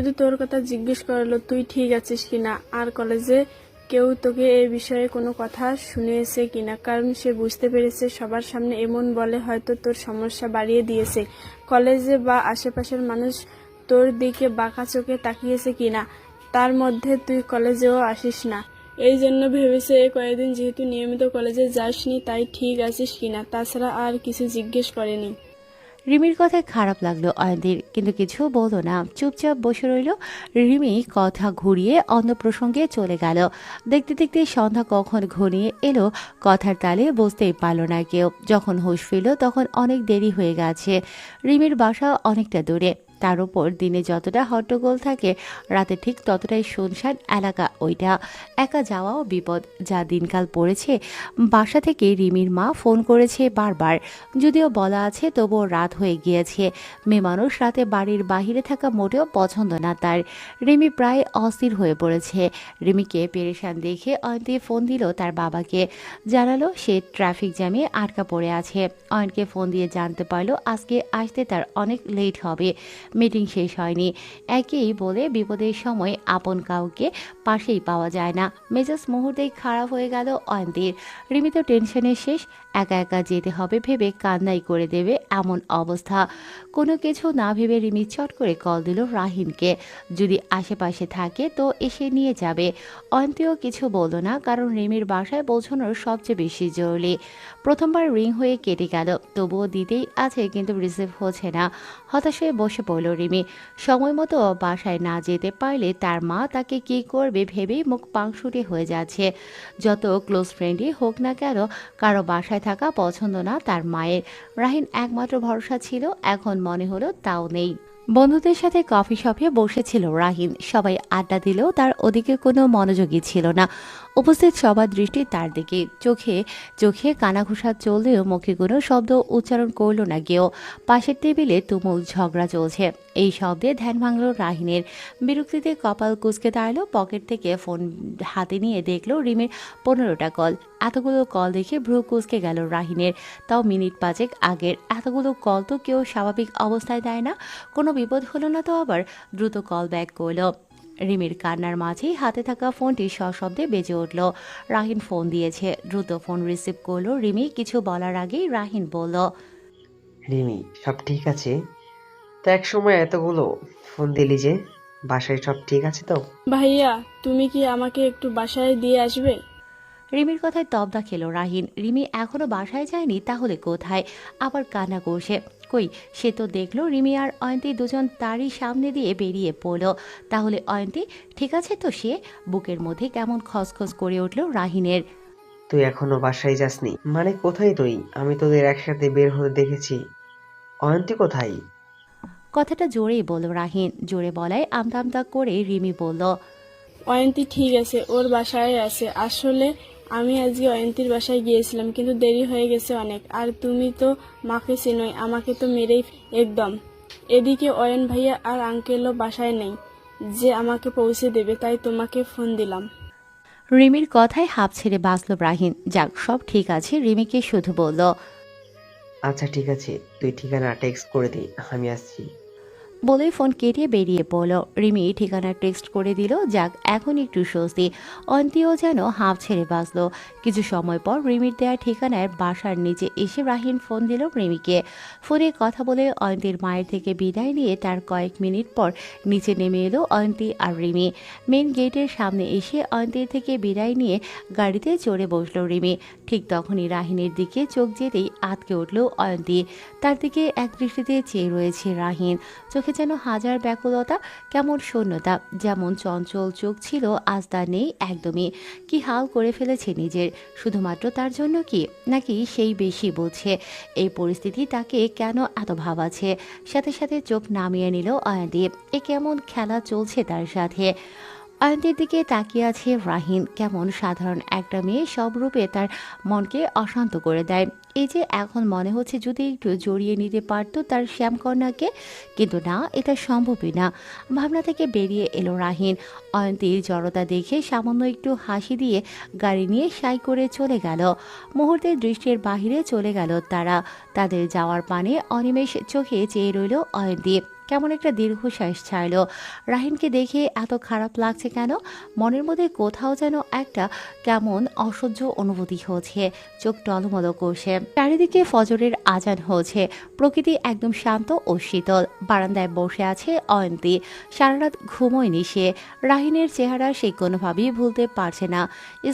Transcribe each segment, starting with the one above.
শুধু তোর কথা জিজ্ঞেস করলো তুই ঠিক আছিস কিনা, আর কলেজে কেউ তোকে এই বিষয়ে কোনো কথা শুনিয়েছে কিনা, কারণ সে বুঝতে পেরেছে সবার সামনে এমন বলে হয়তো তোর সমস্যা বাড়িয়ে দিয়েছে। কলেজে বা আশেপাশের মানুষ তোর দিকে বাঁকা চোখে তাকিয়েছে কিনা, তার মধ্যে তুই কলেজেও আসিস না, এই জন্য ভেবেছে এই কয়েকদিন যেহেতু নিয়মিত কলেজে যাসনি তাই ঠিক আছিস কিনা, তাছাড়া আর কিছু জিজ্ঞেস করেনি। রিমির কথায় খারাপ লাগলো অয়ন্তীর, কিন্তু কিছু বলল না, চুপচাপ বসে রইল। রিমি কথা ঘুরিয়ে অন্য প্রসঙ্গে চলে গেল। দেখতে দেখতে সন্ধ্যা কখন ঘনিয়ে এলো কথার তালে বুঝতেই পারল না কেউ। যখন হুঁশ ফিরল তখন অনেক দেরি হয়ে গেছে। রিমির বাসা অনেকটা দূরে, তার উপর দিনে যতটা হট্টগোল থাকে রাতে ঠিক ততটাই শুনশান এলাকা ওইটা। একা যাওয়াও বিপদ, যা দিনকাল পড়েছে। বাসা থেকে রিমির মা ফোন করেছে বারবার, যদিও বলা আছে তবুও রাত হয়ে গিয়েছে। মেয়ে মানুষ রাতে বাড়ির বাহিরে থাকা মোটেও পছন্দ না তার। রিমি প্রায় অস্থির হয়ে পড়েছে। রিমিকে পেরেশান দেখে অয়ন্তী ফোন দিল তার বাবাকে, জানালো সে ট্রাফিক জ্যামে আটকা পড়ে আছে। অয়নকে ফোন দিয়ে জানতে পারলো আজকে আসতে তার অনেক লেট হবে, মিটিং শেষ হয়নি। একই বলে বিপদের সময় আপন কাউকে পাশেই পাওয়া যায় না। মেজাজ মুহূর্তেই খারাপ হয়ে গেল অয়ন্তীর। রিমি তো টেনশনের শেষ, একা একা যেতে হবে ভেবে কান্নাই করে দেবে এমন অবস্থা। কোনো কিছু না ভেবে রিমি চট করে কল দিল রাহিনকে, যদি আশেপাশে থাকে তো এসে নিয়ে যাবে। অয়ন্তীও কিছু বলল না, কারণ রিমির বাসায় পৌঁছানোর সবচেয়ে বেশি জরুরি। প্রথমবার রিং হয়ে কেটে গেল, তবুও দিতেই আছে কিন্তু রিসিভ হচ্ছে না। হতাশ হয়ে বসে পড়ল রিমি। সময় মতো বাসায় না যেতে পারলে তার মা তাকে কি করবে ভেবেই মুখ পাংশুটে হয়ে যাচ্ছে। যত ক্লোজ ফ্রেন্ডই হোক না কেন, কারো বাসায় থাকা পছন্দ না তার মায়ের। রাহিন একমাত্র ভরসা ছিল, এখন মনে হলো তাও নেই। বন্ধুদের সাথে কফি শপে বসেছিল রাহিন, সবাই আড্ডা দিলেও তার ওদিকে কোনো মনোযোগী ছিল না। উপস্থিত সবার দৃষ্টি তার দিকে, চোখে চোখে কানাঘুষা চললেও মুখে কোনো শব্দ উচ্চারণ করল না কেউ। পাশের টেবিলে তুমুল ঝগড়া চলছে, এই শব্দে ধ্যান ভাঙল রাহিনের। বিরক্তিতে কপাল কুঁচকে দাঁড়ালো, পকেট থেকে ফোন হাতে নিয়ে দেখলো রিমির 15টা কল। এতগুলো কল দেখে ভ্রু কুঁচকে গেল রাহিনের, তাও মিনিট 5 আগের। এতগুলো কল তো কেউ স্বাভাবিক অবস্থায় দেয় না। কোনো বিপদ হলো না তো আবার? দ্রুত কল ব্যাক করলো। রিমির কান্নার মাঝেই হাতে থাকা ফোনটি সশব্দে বেজে উঠল। রাহিন ফোন দিয়েছে, দ্রুত ফোন রিসিভ করলো রিমি। কিছু বলার আগেই রাহিন বলল, রিমি, সব ঠিক আছে তো? এক সময় এতগুলো ফোন দিলি যে, বাসায় সব ঠিক আছে তো? ভাইয়া, তুমি কি আমাকে একটু বাসায় দিয়ে আসবে? রিমির কথায় তবদা খেল রাহিন। রিমি এখনো বাসায় যায়নি, তাহলে কোথায়? আবার কান্না করছে। কই, সে তো দেখলো রিমি আর অয়ন্তী দুজন তারই সামনে দিয়ে বেরিয়ে পড়ল। তাহলে অয়ন্তী ঠিক আছে তো? সে বুকের মধ্যে কেমন খসখস করে উঠল রাহিনের। তুই এখনো বাসায় যাসনি মানে? কোথায় তুই? আমি তোদের একসাথে বের হতে দেখেছি। অয়ন্তী কোথায়? কথাটা জোরেই বলল রাহিন। জোরে বলায় আমতা আমতা করে রিমি বলল, অয়ন্তী ঠিক আছে, ওর বাসায় আছে। আসলে আমি আজকে অয়ন্তীর বাসায় গিয়েছিলাম, কিন্তু দেরি হয়ে গেছে অনেক। আর তুমি তো মাকে চেনোই, আমাকে তো মেরেই একদম। এদিকে অয়ন ভাইয়া আর আঙ্কেলও বাসায় নেই যে আমাকে পৌঁছে দেবে, তাই তোমাকে ফোন দিলাম। রিমির কথায় হাঁপ ছেড়ে বাঁচল রাহিন। যাক, সব ঠিক আছে। রিমিকে শুধু বলল, আচ্ছা ঠিক আছে, তুই ঠিকানা টেক্সট করে দে, আমি আসছি। বলেই ফোন কেটে বেরিয়ে পড়ল। রিমি ঠিকানা টেক্সট করে দিল। যাক, এখন একটু স্বস্তি। অন্তিও যেন হাঁপ ছেড়ে বাঁচল। কিছু সময় পর রিমির দেওয়া ঠিকানায় বাসার নিচে এসে রাহিন ফোন দিল রিমিকে। ফোনে কথা বলে অয়ন্তীর মায়ের থেকে বিদায় নিয়ে তার কয়েক মিনিট পর নিচে নেমে এলো অয়ন্তী আর রিমি। মেন গেটের সামনে এসে অয়ন্তীর থেকে বিদায় নিয়ে গাড়িতে চড়ে বসলো রিমি। ঠিক তখনই রাহিনের দিকে চোখ যেতেই আটকে উঠল অয়ন্তী। তার দিকে এক দৃষ্টিতে চেয়ে রয়েছে রাহিন। চোখে যেন হাজার ব্যাকুলতা, কেমন শূন্যতা। যেমন চঞ্চল চোখ ছিল, আজ তা নেই একদমই। কি হাল করে ফেলেছে নিজের, শুধুমাত্র তার জন্য কি? নাকি সেই বেশি বুঝছে এই পরিস্থিতি তাকে কেন এত ভাবাচ্ছে? সাথে সাথে চোখ নামিয়ে নিল অয়ন্তী। এ কেমন খেলা চলছে তার সাথে? অয়ন্তীর দিকে তাকিয়ে আছে রাহিন। কেমন সাধারণ একটা মেয়ে, সব রূপে তার মনকে অশান্ত করে দেয়। এই যে এখন মনে হচ্ছে যদি একটু জড়িয়ে নিতে পারত তার শ্যামকন্যাকে, কিন্তু না, এটা সম্ভবই না। ভাবনা থেকে বেরিয়ে এলো রাহিন। অয়ন্তীর জড়তা দেখে সামান্য একটু হাসি দিয়ে গাড়ি নিয়ে সাই করে চলে গেল। মুহূর্তে দৃষ্টির বাহিরে চলে গেল তারা। তাদের যাওয়ার পানে অনিমেষ চোখে চেয়ে রইল অয়ন্তী। কেমন একটা দীর্ঘশ্বাস ছাড়লো। রাহিনকে দেখে এত খারাপ লাগছে কেন? মনের মধ্যে কোথাও যেন একটা কেমন অসহ্য অনুভূতি হচ্ছে। চোখ টলমলো করছে। চারিদিকে ফজরের আজান হচ্ছে। প্রকৃতি একদম শান্ত ও শীতল। বারান্দায় বসে আছে অয়ন্তী। সারা রাত ঘুমোয়নি সে। রাহিনের চেহারা সে কোনোভাবেই ভুলতে পারছে না।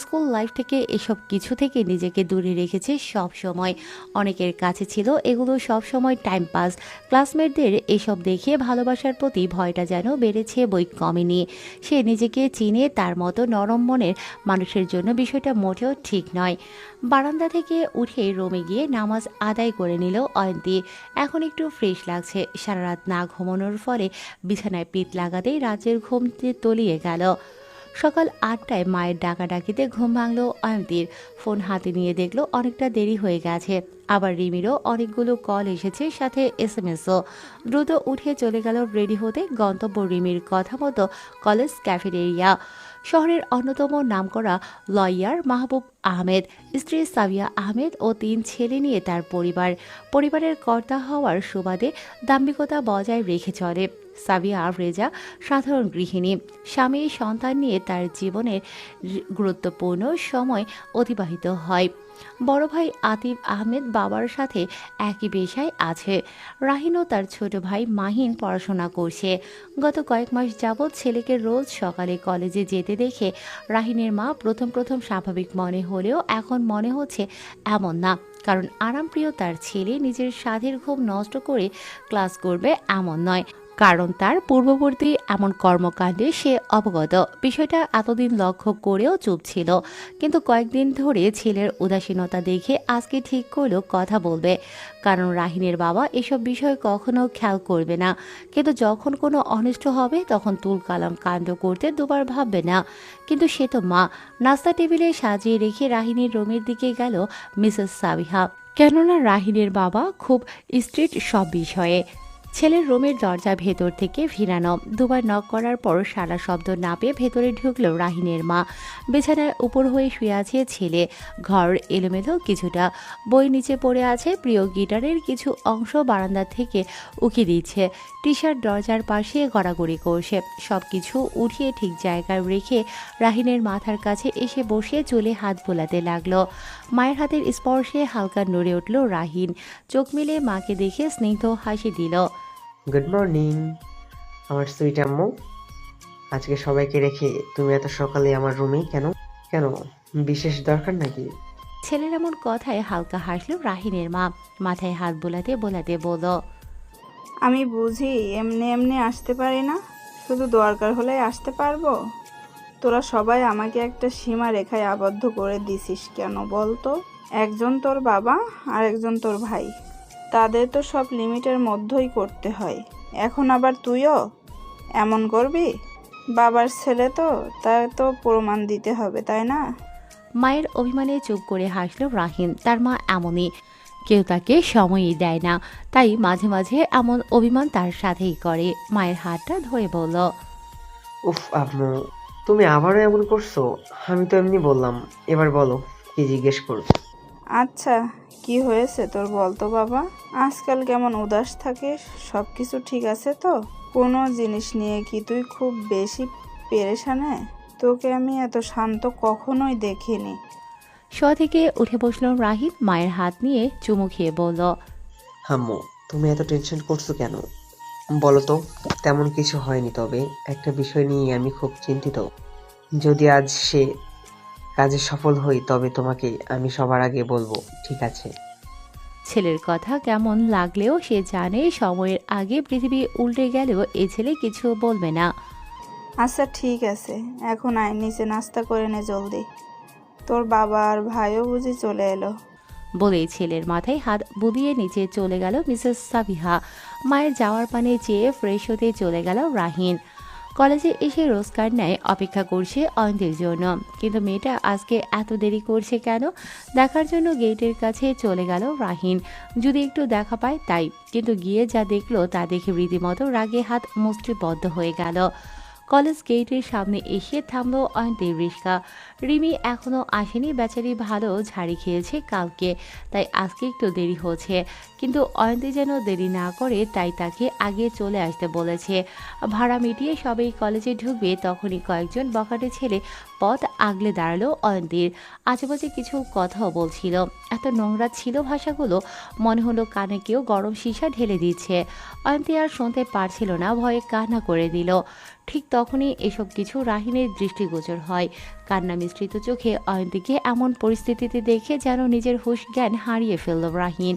স্কুল লাইফ থেকে এসব কিছু থেকে নিজেকে দূরে রেখেছে সব সময়। অনেকের কাছে ছিল এগুলো সব সময় টাইম পাস। ক্লাসমেটদের এসব দেখে ভালোবাসার প্রতি ভয়টা যেন বেড়েছে, বই কমেনি। সে নিজেকে চিনে তার মতো নরম মনের মানুষের জন্য বিষয়টা মোটেও ঠিক নয়। বারান্দা থেকে উঠে রুমে গিয়ে নামাজ আদায় করে নিল অয়ন্তী। এখন একটু ফ্রেশ লাগছে। সারা রাত না ঘুমানোর ফলে বিছানায় পিঠ লাগাতেই রাজ্যের ঘুমতে তলিয়ে গেল। সকাল 8টায় মায়ের ডাকাডাকিতে ঘুম ভাঙল অয়ন্তীর। ফোন হাতে নিয়ে দেখলো অনেকটা দেরি হয়ে গেছে। আবার রিমিরও অনেকগুলো কল এসেছে, সাথে এসএমএসও। দ্রুত উঠে চলে গেল রেডি হতে। গন্তব্য রিমির কথা মতো কলেজ ক্যাফেটেরিয়া। শহরের অন্যতম নামকরা লয়ার মাহবুব আহমেদ, স্ত্রী সাবিয়া আহমেদ ও 3 ছেলে নিয়ে তার পরিবারের কর্তা হওয়ার সুবাদে দাম্ভিকতা বজায় রেখে চলে। সাবিয়া রেজা সাধারণ গৃহিণী। স্বামী সন্তান নিয়ে তার জীবনের গুরুত্বপূর্ণ সময় অতিবাহিত হয়। বড় ভাই আতিফ আহমেদ বাবার সাথে একই পেশায় আছে। রাহিন ও তার ছোট ভাই মাহিন পড়াশোনা করছে। গত কয়েক মাস যাবৎ ছেলেকে রোজ সকালে কলেজে যেতে দেখে রাহিনের মা প্রথম প্রথম স্বাভাবিক মনে হলেও এখন মনে হচ্ছে এমন না। কারণ আরামপ্রিয় তার ছেলে নিজের স্বাধীর ঘুম নষ্ট করে ক্লাস করবে এমন নয়। কারণ তার পূর্ববর্তী এমন কর্মকাণ্ডে সে অবগত। বিষয়টা এতদিন লক্ষ্য করেও চুপ ছিল, কিন্তু কয়েকদিন ধরে ছেলের উদাসীনতা দেখে আজকে ঠিক করলো কথা বলবে। কারণ রাহিনের বাবা এসব বিষয় কখনো খেয়াল করবে না, কিন্তু যখন কোনো অনিষ্ট হবে তখন তুলকালাম কাণ্ড করতে দুবার ভাববে না। কিন্তু সে তো মা। নাস্তা টেবিলে সাজিয়ে রেখে রাহিনীর রুমের দিকে গেল মিসেস সাবিহা। কেননা রাহিনের বাবা খুব স্ট্রিক্ট সব বিষয়ে। ছেলের রুমের দরজা ভেতর থেকে ভিড়ানো। দুবার নক করার পর সারা শব্দ না পেয়ে ভেতরে ঢুকলো রাহিনের মা। বিছানার উপর হয়ে শুয়ে আছে ছেলে। ঘর এলোমেলো কিছুটা। বই নিচে পড়ে আছে। প্রিয় গিটারের কিছু অংশ বারান্দা থেকে উকি দিচ্ছে। টি শার্ট দরজার পাশে গড়াগড়ি করছে। সব কিছু উঠিয়ে ঠিক জায়গায় রেখে রাহিনের মাথার কাছে এসে বসে চুলে হাত বোলাতে লাগলো। মায়ের হাতের স্পর্শে হালকা নড়ে উঠল রাহিন। চোখ মিলে মাকে দেখে স্নিগ্ধ হাসি দিল। গুড মর্নিং আমার সুইট আম্মু। আজকে সবাইকে রেখে তুমি এত সকালে আমার রুমে কেন? কেন বিশেষ দরকার নাকি? ছেলের এমন কথায় হালকা হাসল রাহিনের মা। মাথায় হাত বোলাতে বোলাতে বলল, আমি বুঝি এমনি এমনি আসতে পারি না, শুধু দরকার হলে আসতে পারবো। তোরা সবাই আমাকে একটা সীমা রেখায় আবদ্ধ করে দিছিস কেন বলতো? একজন তোর বাবা আর একজন তোর ভাই, তাদের তো সব লিমিটের মধ্যেই করতে হয়। এখন আবার তুইও এমন করবি? বাবার ছেলে তো, তাই তো প্রমাণ দিতে হবে, তাই না? মায়ের অভিমানে চুপ করে হাসল রাহিন। তার মা এমনই, কেউ তাকে সময়ই দেয় না, তাই মাঝে মাঝে এমন অভিমান তার সাথেই করে। মায়ের হাতটা ধরে বলল, উফ আম্মু, তুমি আবারও এমন করছো? আমি তো এমনি বললাম। এবার বলো, কি জিজ্ঞেস করো। আচ্ছা, কি হয়েছে তোর বলতো বাবা? আজকাল কেমন উদাস থাকিস? সব কিছু ঠিক আছে তো? কোনো জিনিস নিয়ে কি তুই খুব বেশি পেরেশানে? তোকে আমি এত শান্ত কখনোই দেখিনি। শোয়া থেকে উঠে বসল রাহিন। মায়ের হাত নিয়ে চুমু খেয়ে বলল, আম্মু, তুমি এত টেনশন করছো কেন? বলো তো। তেমন কিছু হয়নি, তবে একটা বিষয় নিয়ে আমি খুব চিন্তিত। যদি আজ সে কাজে সফল হই তবে তোমাকে আমি সবার আগে বলবো, ঠিক আছে? ছেলের কথা কেমন লাগলেও সে জানে সময়ের আগে পৃথিবী উল্টে গেলেও এ ছেলে কিছু বলবে না। আচ্ছা ঠিক আছে, এখন আয় নিচে নাস্তা করে নে জলদি। তোর বাবা আর ভাইও বুঝি চলে এলো। বলেই ছেলের মাথায় হাত বুলিয়ে নিচে চলে গেল মিসেস সাবিহা। মায়ের যাওয়ার পানে চেয়ে ফ্রেশ হতে চলে গেল রাহিন। কলেজে এসে রোজকার ন্যায় অপেক্ষা করছে অয়ন্তীর জন্য, কিন্তু মেয়েটা আজকে এত দেরি করছে কেন? দেখার জন্য গেটের কাছে চলে গেল রাহিন, যদি একটু দেখা পায় তাই। কিন্তু গিয়ে যা দেখলো তা দেখে রীতিমতো রাগে হাত মুষ্টিবদ্ধ হয়ে গেল। কলেজ গেটের সামনে এসে থামলো অয়ন্তীর রিস্কা। রিমি এখনো আসেনি, বেচারি ভালো ঝাড়ি খেয়েছে কালকে, তাই আজকে একটু দেরি হচ্ছে। কিন্তু অয়ন্তী যেন দেরি না করে, তাই তাকে আগে চলে আসতে বলেছে। ভাড়া মিটিয়ে সবাই কলেজে ঢুকবে, তখনই কয়েকজন বখাটে ছেলে পথ আগলে দাঁড়ালো অয়ন্তীর। আশেপাশে কিছু কথাও বলছিল, এত নোংরা ছিল ভাষাগুলো, মনে হলো কানে কেউ গরম সীসা ঢেলে দিচ্ছে। অয়ন্তী আর শুনতে পারছিল না, ভয়ে কান্না করে দিল। ঠিক তখনই এসব কিছু রাহিনের দৃষ্টিগোচর হয়। কান্না মিশ্রিত চোখে অয়ন্তীকে এমন পরিস্থিতিতে দেখে যেন নিজের হুঁশ জ্ঞান হারিয়ে ফেলল রাহিন।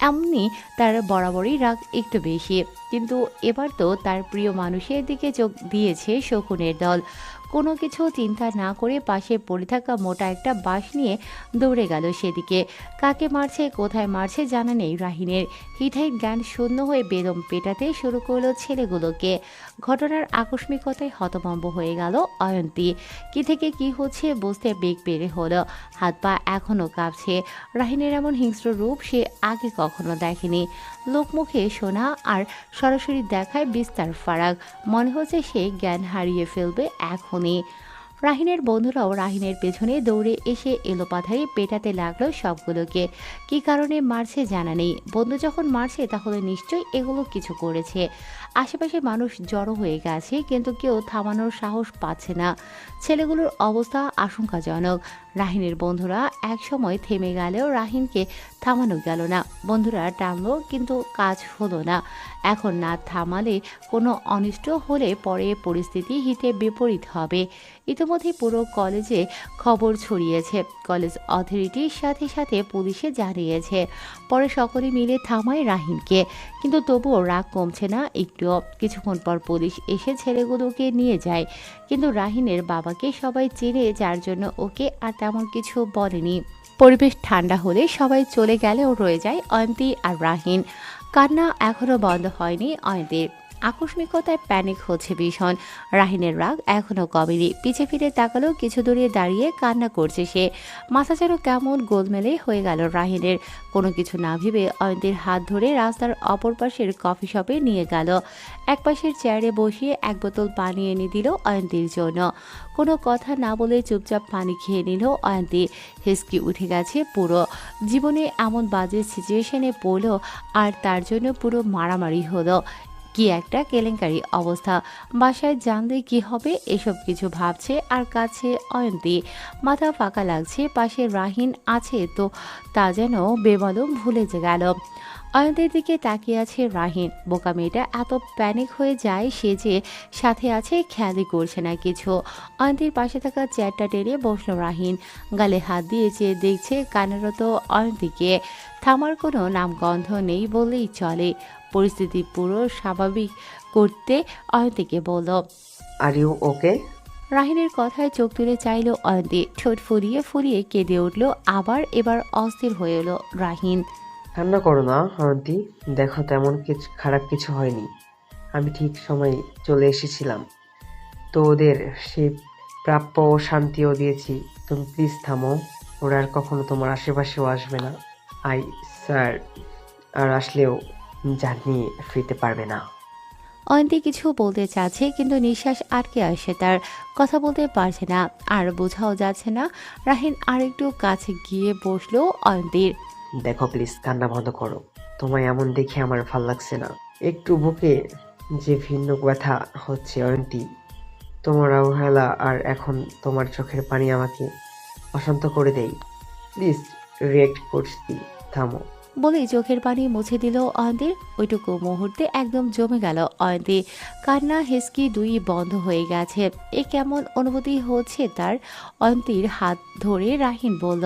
এমনি তার বরাবরই রাগ একটু বেশি, কিন্তু এবার তো তার প্রিয় মানুষের দিকে চোখ দিয়েছে শকুনের দল। কোনো কিছু চিন্তা না করে পাশে পড়ে থাকা মোটা একটা বাঁশ নিয়ে দৌড়ে গেল সেদিকে। কাকে মারছে, কোথায় মারছে জানা নেই রাহিনের। হিঠাই জ্ঞান শূন্য হয়ে বেদম পেটাতে শুরু করলো ছেলেগুলোকে। ঘটনার আকস্মিকতায় হতভম্ব হয়ে গেল অয়ন্তী। কি থেকে কি হচ্ছে বুঝতে বেগ পেরে হলো, হাত পা এখনো কাঁপছে। রাহিনের এমন হিংস্র রূপ সে আগে কখনো দেখেনি। লোকমুখে শোনা আর সরাসরি দেখায় বিস্তার ফারাক। মনে হচ্ছে সে জ্ঞান হারিয়ে ফেলবে এখনই। রাহিনের বন্ধুরাও রাহিনের পেছনে দৌড়ে এসে এলোপাথারি পেটাতে লাগলো সবগুলোকে। কী কারণে মারছে জানা নেই, বন্ধু যখন মারছে তাহলে নিশ্চয়ই এগুলো কিছু করেছে। আশেপাশে মানুষ জড়ো হয়ে গেছে, কিন্তু কেউ থামানোর সাহস পাচ্ছে না। ছেলেগুলোর অবস্থা আশঙ্কাজনক। রাহিনের বন্ধুরা একসময় থেমে গেলেও রাহিনকে থামানো গেল না। বন্ধুরা টানলো, কিন্তু কাজ হলো না। এখন না থামালে কোনো অনিষ্ট হলে পরে পরিস্থিতি হিতে বিপরীত হবে। ইতিমধ্যে পুরো কলেজে খবর ছড়িয়েছে, কলেজ অথরিটির সাথে সাথে পুলিশে জানিয়েছে। পরে সকলে মিলে থামায় রাহিনকে, কিন্তু তবুও রাগ কমছে না একটুও। কিছুক্ষণ পর পুলিশ এসে ছেলেগুলোকে নিয়ে যায়, কিন্তু রাহিনের বাবাকে সবাই চেনে, যার জন্য ওকে আর তেমন কিছু বলেনি। পরিবেশ ঠান্ডা হলে সবাই চলে গেলেও রয়ে যায় অয়ন্তী আর রাহিন। কান্না এখনো বন্ধ হয়নি অয়ন্তীর। আকস্মিকতায় প্যানিক হচ্ছে ভীষণ। রাহিনের রাগ এখনো কমেনি। পিছে ফিরে তাকালেও কিছু দূরে দাঁড়িয়ে কান্না করছে সে। মাথা যেন কেমন গোলমেলে হয়ে গেল রাহিনের। কোনো কিছু না ভেবে অয়ন্তীর হাত ধরে রাস্তার অপর পাশের কফি শপে নিয়ে গেল। এক পাশের চেয়ারে বসিয়ে এক বোতল পানি এনে দিল অয়ন্তীর জন্য। কোনো কথা না বলে চুপচাপ পানি খেয়ে নিল অয়ন্তী। হিসকি উঠে গেছে পুরো। জীবনে এমন বাজে সিচুয়েশনে পড়ল, আর তার জন্য পুরো মারামারি হলো। কি একটা কেলেঙ্কারি অবস্থা। বাসায় জানলে কি হবে, এসব কিছু ভাবছে আর কাছে অয়ন্তী। মাথা ফাঁকা লাগছে। পাশে রাহিন আছে তো তা যেন বেমালুম ভুলে গেল। অয়ন্তীর দিকে তাকিয়ে আছে রাহিন। বোকা মেয়েটা এত প্যানিক হয়ে যায়, সে যে সাথে আছে খেয়ালই করছে না কিছু। অয়ন্তীর পাশে থাকা চেয়ারটা টেনে বসলো রাহিন। গালে হাত দিয়ে চেয়ে দেখছে কান্নারত অয়ন্তীকে। থামার কোনো নামগন্ধ নেই বললেই চলে। পরিস্থিতি পুরো স্বাভাবিক করতে অয়ন্তীকে বলল, আর ইউ ওকে? রাহিনের কথায় চোখ তুলে চাইল অয়ন্তী। ঠোঁট ফুরিয়ে ফুরিয়ে কেঁদে উঠল আবার। এবার অস্থির হয়ে এলো রাহিন। কান্না করো না অয়ন্তী, দেখো তেমন কিছু খারাপ কিছু হয়নি। আমি ঠিক সময় চলে এসেছিলাম, তো ওদের সেই প্রাপ্য শান্তিও দিয়েছি। তুমি প্লিজ থামো, ওরা আর কখনো তোমার আশেপাশেও আসবে না। আই স্যার, আর আসলেও জানিয়ে ফিরতে পারবে না। অয়ন্তী কিছু বলতে চাচ্ছে, কিন্তু নিঃশ্বাস আটকে আসে তার। কথা বলতে পারছে না, আর বোঝাও যাচ্ছে না। রাহিন আরেকটু কাছে গিয়ে বসলো অয়ন্তীর। দেখো প্লিজ, কান্না বন্ধ করো। তোমায় এমন দেখে আমার ভাল লাগছে না। একটু বুকে যে ভিন্ন ব্যথা হচ্ছে অয়ন্তী। তোমার অবহেলা আর এখন তোমার চোখের পানি আমাকে অশান্ত করে দেই। প্লিজ, রিয়েক্ট করছি, থামো। বলেই চোখের পানি মুছে দিল অয়ন্তীর। ওইটুকু মুহূর্তে একদম জমে গেল অয়ন্তী। কান্না হেসকি দুই বন্ধ হয়ে গেছে। এ কেমন অনুভূতি হচ্ছে তার। অয়ন্তীর হাত ধরে রাহিন বলল,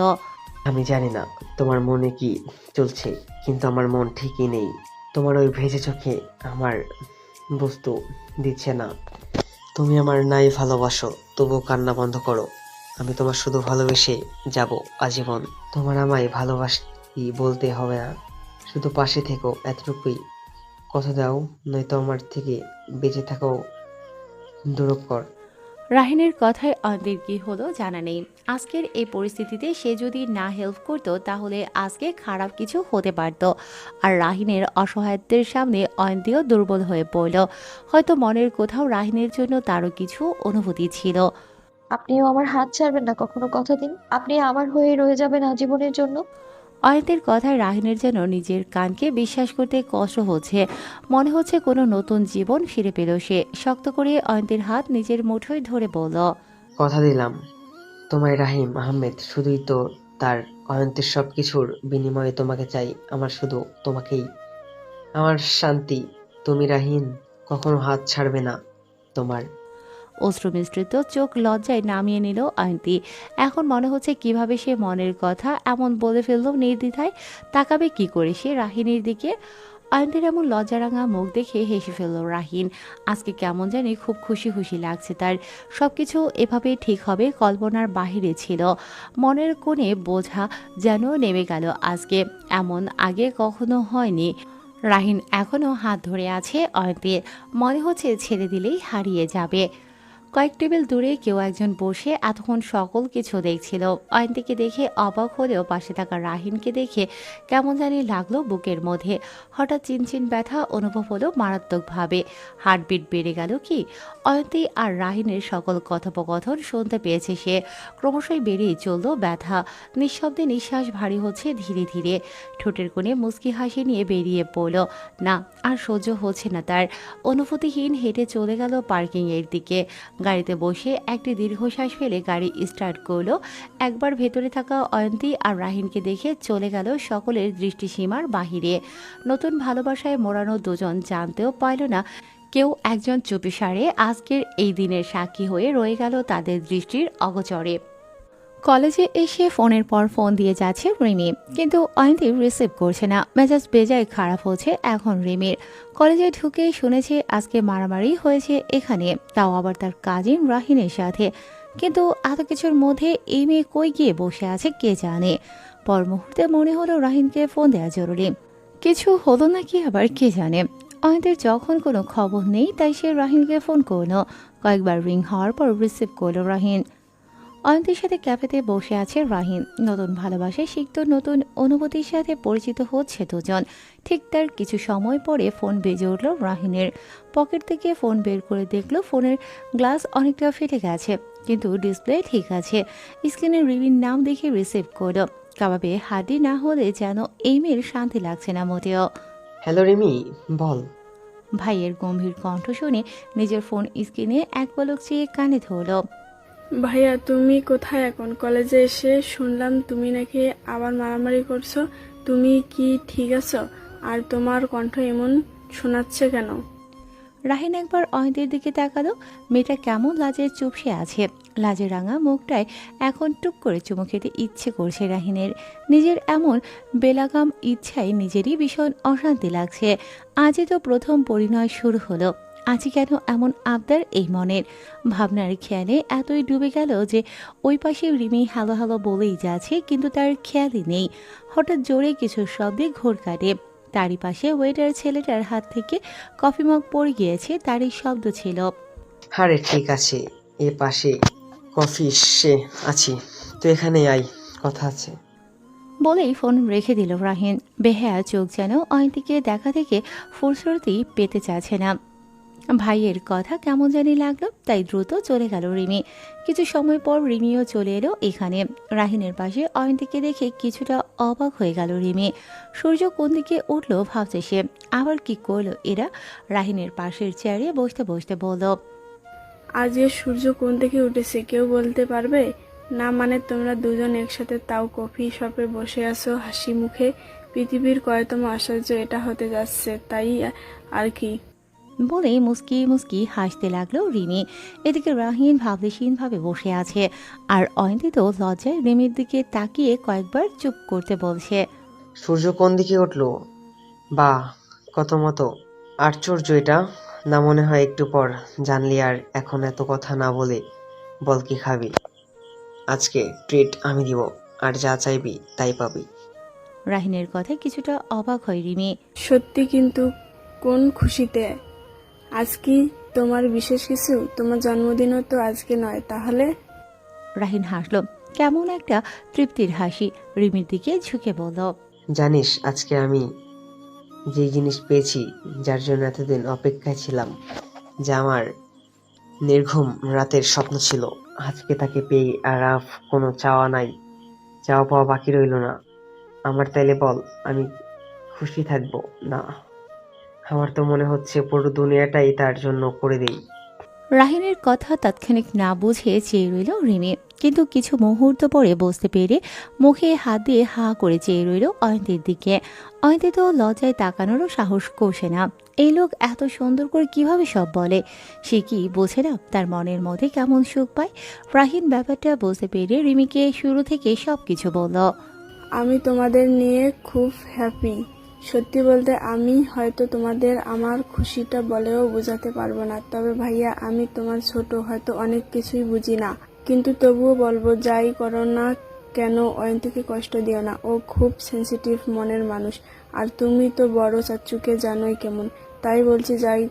আমি জানি না তোমার মনে কি চলছে, কিন্তু আমার মন ঠিকই নেই। তোমার ওই ভেজে চোখে আমার বস্তু দিচ্ছে না। তুমি আমার নাই ভালোবাসো, তবুও কান্না বন্ধ করো। আমি তোমার শুধু ভালোবেসে যাব আজীবন। তোমার আমায় ভালোবাসি বলতে হবে না, শুধু পাশে থেকো, এতটুকুই কথা দাও। নয়তো আমার থেকে বেঁচে থাকাও দুরূহকর। রাহিনের কথায় অয়ন্তীর কি হলো জানা নেই। আজকের এই পরিস্থিতিতে সে যদি না হেল্প করতো তাহলে আজকে খারাপ কিছু হতে পারত। আর রাহিনের অসহায়ত্বের সামনে অয়ন্তীও দুর্বল হয়ে পড়ল। হয়তো মনের কোথাও রাহিনের জন্য তারও কিছু অনুভূতি ছিল। আপনিও আমার হাত ছাড়বেন না কখনো, কথা দিন। আপনি আমার হয়ে রয়ে যাবেন আজীবনের জন্য। অয়ন্তীর কথায় রাহিনের যেন নিজের কানকে বিশ্বাস করতে কষ্ট হচ্ছে। মনে হচ্ছে কোনো নতুন জীবন ফিরে পেল সে। শক্ত করে অয়ন্তীর হাত নিজের মুঠোয় ধরে বলল, কথা দিলাম তোমায় রাহিম আহমেদ, শুধুই তো তার অয়ন্তের সব কিছুর বিনিময়ে তোমাকে চাই, আমার শুধু তোমাকেই, আমার শান্তি। তুমি রাহিম কখনো হাত ছাড়বে না তোমার। অশ্রু মিশ্রিত চোখ লজ্জায় নামিয়ে নিল অয়ন্তী। এখন মনে হচ্ছে কিভাবে সে মনের কথা এমন বলে ফেলল নির্দ্বিধায়। তাকাবে কি করে সে রাহিনীর দিকে। অয়ন্তীর এমন লজ্জারাঙা মুখ দেখে হেসে ফেলল রাহিন। আজকে কেমন জানি খুব খুশি খুশি লাগছে তার। সবকিছু এভাবে ঠিক হবে কল্পনার বাহিরে ছিল। মনের কোণে বোঝা যেন নেমে গেল আজকে। এমন আগে কখনো হয়নি। রাহিন এখনো হাত ধরে আছে অয়ন্তীর। মনে হচ্ছে ছেড়ে দিলেই হারিয়ে যাবে। কয়েক টেবিল দূরে কেউ একজন বসে এতক্ষণ সকল কিছু দেখছিল। অয়ন্তীকে দেখে অবাক হলেও পাশে থাকা রাহিনকে দেখে কেমন জানি লাগলো বুকের মধ্যে। হঠাৎ চিনচিন ব্যথা অনুভব হলো মারাত্মকভাবে। হার্টবিট বেড়ে গেল কি। অয়ন্তী আর রাহিনের সকল কথোপকথন শুনতে পেয়েছে সে। ক্রমশই বেড়েই চলল ব্যথা। নিঃশব্দে নিঃশ্বাস ভারী হচ্ছে ধীরে ধীরে। ঠোঁটের কোণে মুচকি হাসি নিয়ে বেরিয়ে পড়ল। না, আর সহ্য হচ্ছে না তার। অনুভূতিহীন হেঁটে চলে গেল পার্কিংয়ের দিকে। গাড়িতে বসে একটি দীর্ঘশ্বাস ফেলে গাড়ি স্টার্ট করলো। একবার ভেতরে থাকা অয়ন্তী আর রাহিনকে দেখে চলে গেল সকলের দৃষ্টিসীমার বাহিরে। নতুন ভালোবাসায় মোড়ানো দুজন জানতেও পারল না কেউ একজন চুপিসারে আজকের এই দিনের সাক্ষী হয়ে রয়ে গেল তাদের দৃষ্টির অগোচরে। কলেজে এসে ফোনের পর ফোন দিয়ে যাচ্ছে রিমি, কিন্তু অয়ন্তী রিসিভ করছে না। মেজাজ বেজায় খারাপ হচ্ছে এখন রিমির। কলেজে ঢুকে শুনেছে আজকে মারামারি হয়েছে এখানে, তাও আবার তার কাজিন রাহিনের সাথে। কিন্তু এত কিছুর মধ্যে এই মেয়ে কই গিয়ে বসে আছে কে জানে। পর মুহূর্তে মনে হলো রাহিনকে ফোন দেওয়া জরুরি। কিছু হলো নাকি আবার কে জানে। অয়ন্তীর যখন কোনো খবর নেই তাই সে রাহিনকে ফোন করলো। কয়েকবার রিং হওয়ার পর রিসিভ করলো রাহিন। অয়ন্তীর সাথে ক্যাফেতে বসে আছে রাহিন। নতুন ভালোবাসায় সিক্ত নতুন অনুভূতির সাথে পরিচিত হচ্ছে দুজন। ঠিক তার কিছু সময় পরে ফোন বেজে উঠল রাহিনের। পকেট থেকে ফোন বের করে দেখলো ফোনের গ্লাস অনেকটা ফেটে গেছে, কিন্তু ডিসপ্লে ঠিক আছে। স্ক্রিনে রিমির নাম দেখে রিসিভ করলো। কাবাবে হাড্ডি না হলে যেন এই মেয়ের শান্তি লাগছে না মোটেও। হ্যালো রিমি, বল। ভাইয়ের গম্ভীর কণ্ঠ শুনে নিজের ফোন স্ক্রিনে এক পলক চেয়ে কানে ধরল। ভাইয়া তুমি কোথায় এখন? কলেজে এসে শুনলাম তুমি নাকি আবার মারামারি করছো। তুমি কি ঠিক আছো? আর তোমার কণ্ঠ এমন শোনাচ্ছে কেন? রাহিন একবার অয়ন্তীর দিকে তাকালো। মেয়েটা কেমন লাজের চুপসে আছে। লাজের রাঙা মুখটায় এখন টুক করে চুমু খেতে ইচ্ছে করছে রাহিনের। নিজের এমন বেলাগাম ইচ্ছায় নিজেরই ভীষণ অশান্তি লাগছে। আজই তো প্রথম পরিণয় শুরু হলো। আজই কেন এমন আবদার এই মনের? ভাবনার খেয়ালে এতই ডুবে গেল যে ওই পাশে রিমি হ্যালো হ্যালো বলেই যাচ্ছে, কিন্তু তার খেয়ালই নেই। হঠাৎ জোরে কিছু শব্দে ঘোর কাটে। তারই পাশে ওয়েটার ছেলেটার হাত থেকে কফি মগ পড়ে গিয়েছে, তারই শব্দ ছিল। আরে ঠিক আছে, এ পাশে কফি সে আছি, তুই এখানে আয়, কথা আছে। বলেই ফোন রেখে দিল রাহিন। বেহায়া চোখ যেন অয়ন্তীকে দেখা থেকে ফুরসতি পেতে চাচ্ছে না। ভাইয়ের কথা কেমন জানি লাগলো, তাই দ্রুত চলে গেল রিমি। কিছু সময় পর রিমিও চলে এলো এখানে। রাহিনের পাশে অয়ন্তীকে দেখে কিছুটা অবাক হয়ে গেল রিমি। সূর্য কোন দিকে উঠলো ভাবছে সে। আবার কি করলো এরা? রাহিনের পাশের চেয়ারে বসতে বসতে বলল, আজকে সূর্য কোন দিকে উঠেছে কেউ বলতে পারবে? না মানে তোমরা দুজন একসাথে, তাও কফি শপে বসে আছো হাসি মুখে। পৃথিবীর কয়তম আশ্চর্য এটা হতে যাচ্ছে, তাই আর কি। বলে মুস্কি মুস্কি হাসতে লাগলো রিমি। এদিকে রাহিন ভাবলেশীনভাবে বসে আছে, আর অয়ন্তী তো লজ্জায় রিমির দিকে তাকিয়ে কয়েকবার চুপ করতে বলছে। সূর্য কোন দিকে উঠলো? বা কত মতো আশ্চর্য এটা না, মনে হয় একটু পর জানলি। আর এখন এত কথা না বলে বল কি খাবি? আজকে ট্রিট আমি দিব, আর যা চাইবি তাই পাবি। রাহিনের কথায় কিছুটা অবাক হয় রিমি। সত্যি কিন্তু কোন খুশিতে? আজ কি তোমার বিশেষ কিছু? তোমার জন্মদিনও তো আজকে নয়, তাহলে? রাহিন হাসল, কেমন একটা তৃপ্তির হাসি। রিমির দিকে ঝুঁকে বলল, জানিস আজকে আমি যে জিনিস পেয়েছি, যার জন্য এতদিন অপেক্ষায় ছিলাম, যা আমার নির্ঘুম রাতের স্বপ্ন ছিল, আজকে তাকে পেয়ে আর কোনো চাওয়া নাই, চাওয়া পাওয়া বাকি রইল না আমার। তাইলে বল, আমি খুশি থাকবো না? আমার তো মনে হচ্ছে পুরো দুনিয়াটাই তার জন্য করে দেই। রাহিনের কথা তাৎক্ষণিক না বুঝে চেয়ে রইল রিমি, কিন্তু কিছু মুহূর্ত পরে বুঝতে পেরে মুখে হাত দিয়ে হা করে চেয়ে রইল অয়ন্তীর দিকে। অয়ন্তী তো লজ্জায় তাকানোরও সাহস করছে না। এই লোক এত সুন্দর করে কিভাবে সব বলে? সে কি বোঝে না তার মনের মধ্যে কেমন সুখ পায়? রাহিন ব্যাপারটা বুঝতে পেরে রিমিকে শুরু থেকে সবকিছু বলল। আমি তোমাদের নিয়ে খুব হ্যাপি। সত্যি বলতে আমি হয়তো তোমাদের আমার খুশিটা বলেও বোঝাতে পারবো না। তবে ভাইয়া, আমি তোমার ছোট, হয়তো অনেক কিছুই বুঝি না, কিন্তু তবুও বলবো, যাই করো না কেন অয়ন্তীকে কষ্ট দিও না। ও খুব সেনসিটিভ মনের মানুষ, আর তুমি তো বড় চাচ্চুকে জানোই কেমন। তাই বলছি, যাই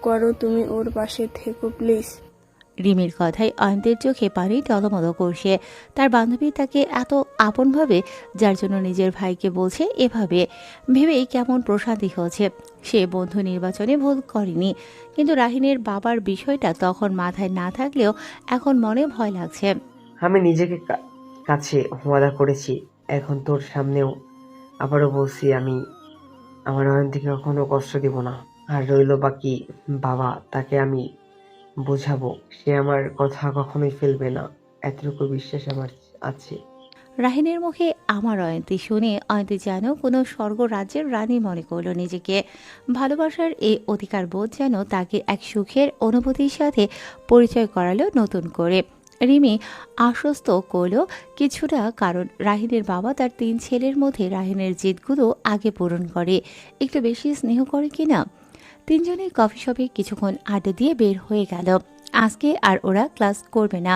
করো তুমি ওর পাশে থেকো প্লিজ। রিমির কথায় অয়ন্তের চোখে পানি টলমল করছে। তার বান্ধবী তাকে এত আপন ভাবে, যার জন্য নিজের ভাইকে বলছে এভাবে ভেবেই কেমন প্রশান্তি হচ্ছে। সে বন্ধু নির্বাচনে ভুল করেনি, কিন্তু রাহিনের বাবার বিষয়টা তখন মাথায় না থাকলেও এখন মনে ভয় লাগছে। আমি নিজেকে কাছে ওয়াদা করেছি, এখন তোর সামনেও আবারও বলছি, আমি আমার অয়ন্তীকে কখনো কষ্ট দিব না। আর রইল বাকি বাবা, তাকে আমি বোঝাবো, সে আমার কথা কখনোই ফেলবে না, এতটুকু বিশ্বাস আমার আছে। রাহিনের মুখে আমার অয়ন্তী শুনে অয়ন্তী যেন কোনো স্বর্গ রাজ্যের রানী মনে করল নিজেকে। ভালোবাসার এই অধিকার বোধ যেন তাকে এক সুখের অনুভূতির সাথে পরিচয় করালো নতুন করে। রিমি আশ্বস্ত করল কিছুটা, কারণ রাহিনের বাবা তার 3 ছেলের মধ্যে রাহিনের জেদগুলো আগে পূরণ করে, একটু বেশি স্নেহ করে কিনা। তিনজনেই কফি শপে কিছুক্ষণ আড্ডা দিয়ে বের হয়ে গেল। আজকে আর ওরা ক্লাস করবে না,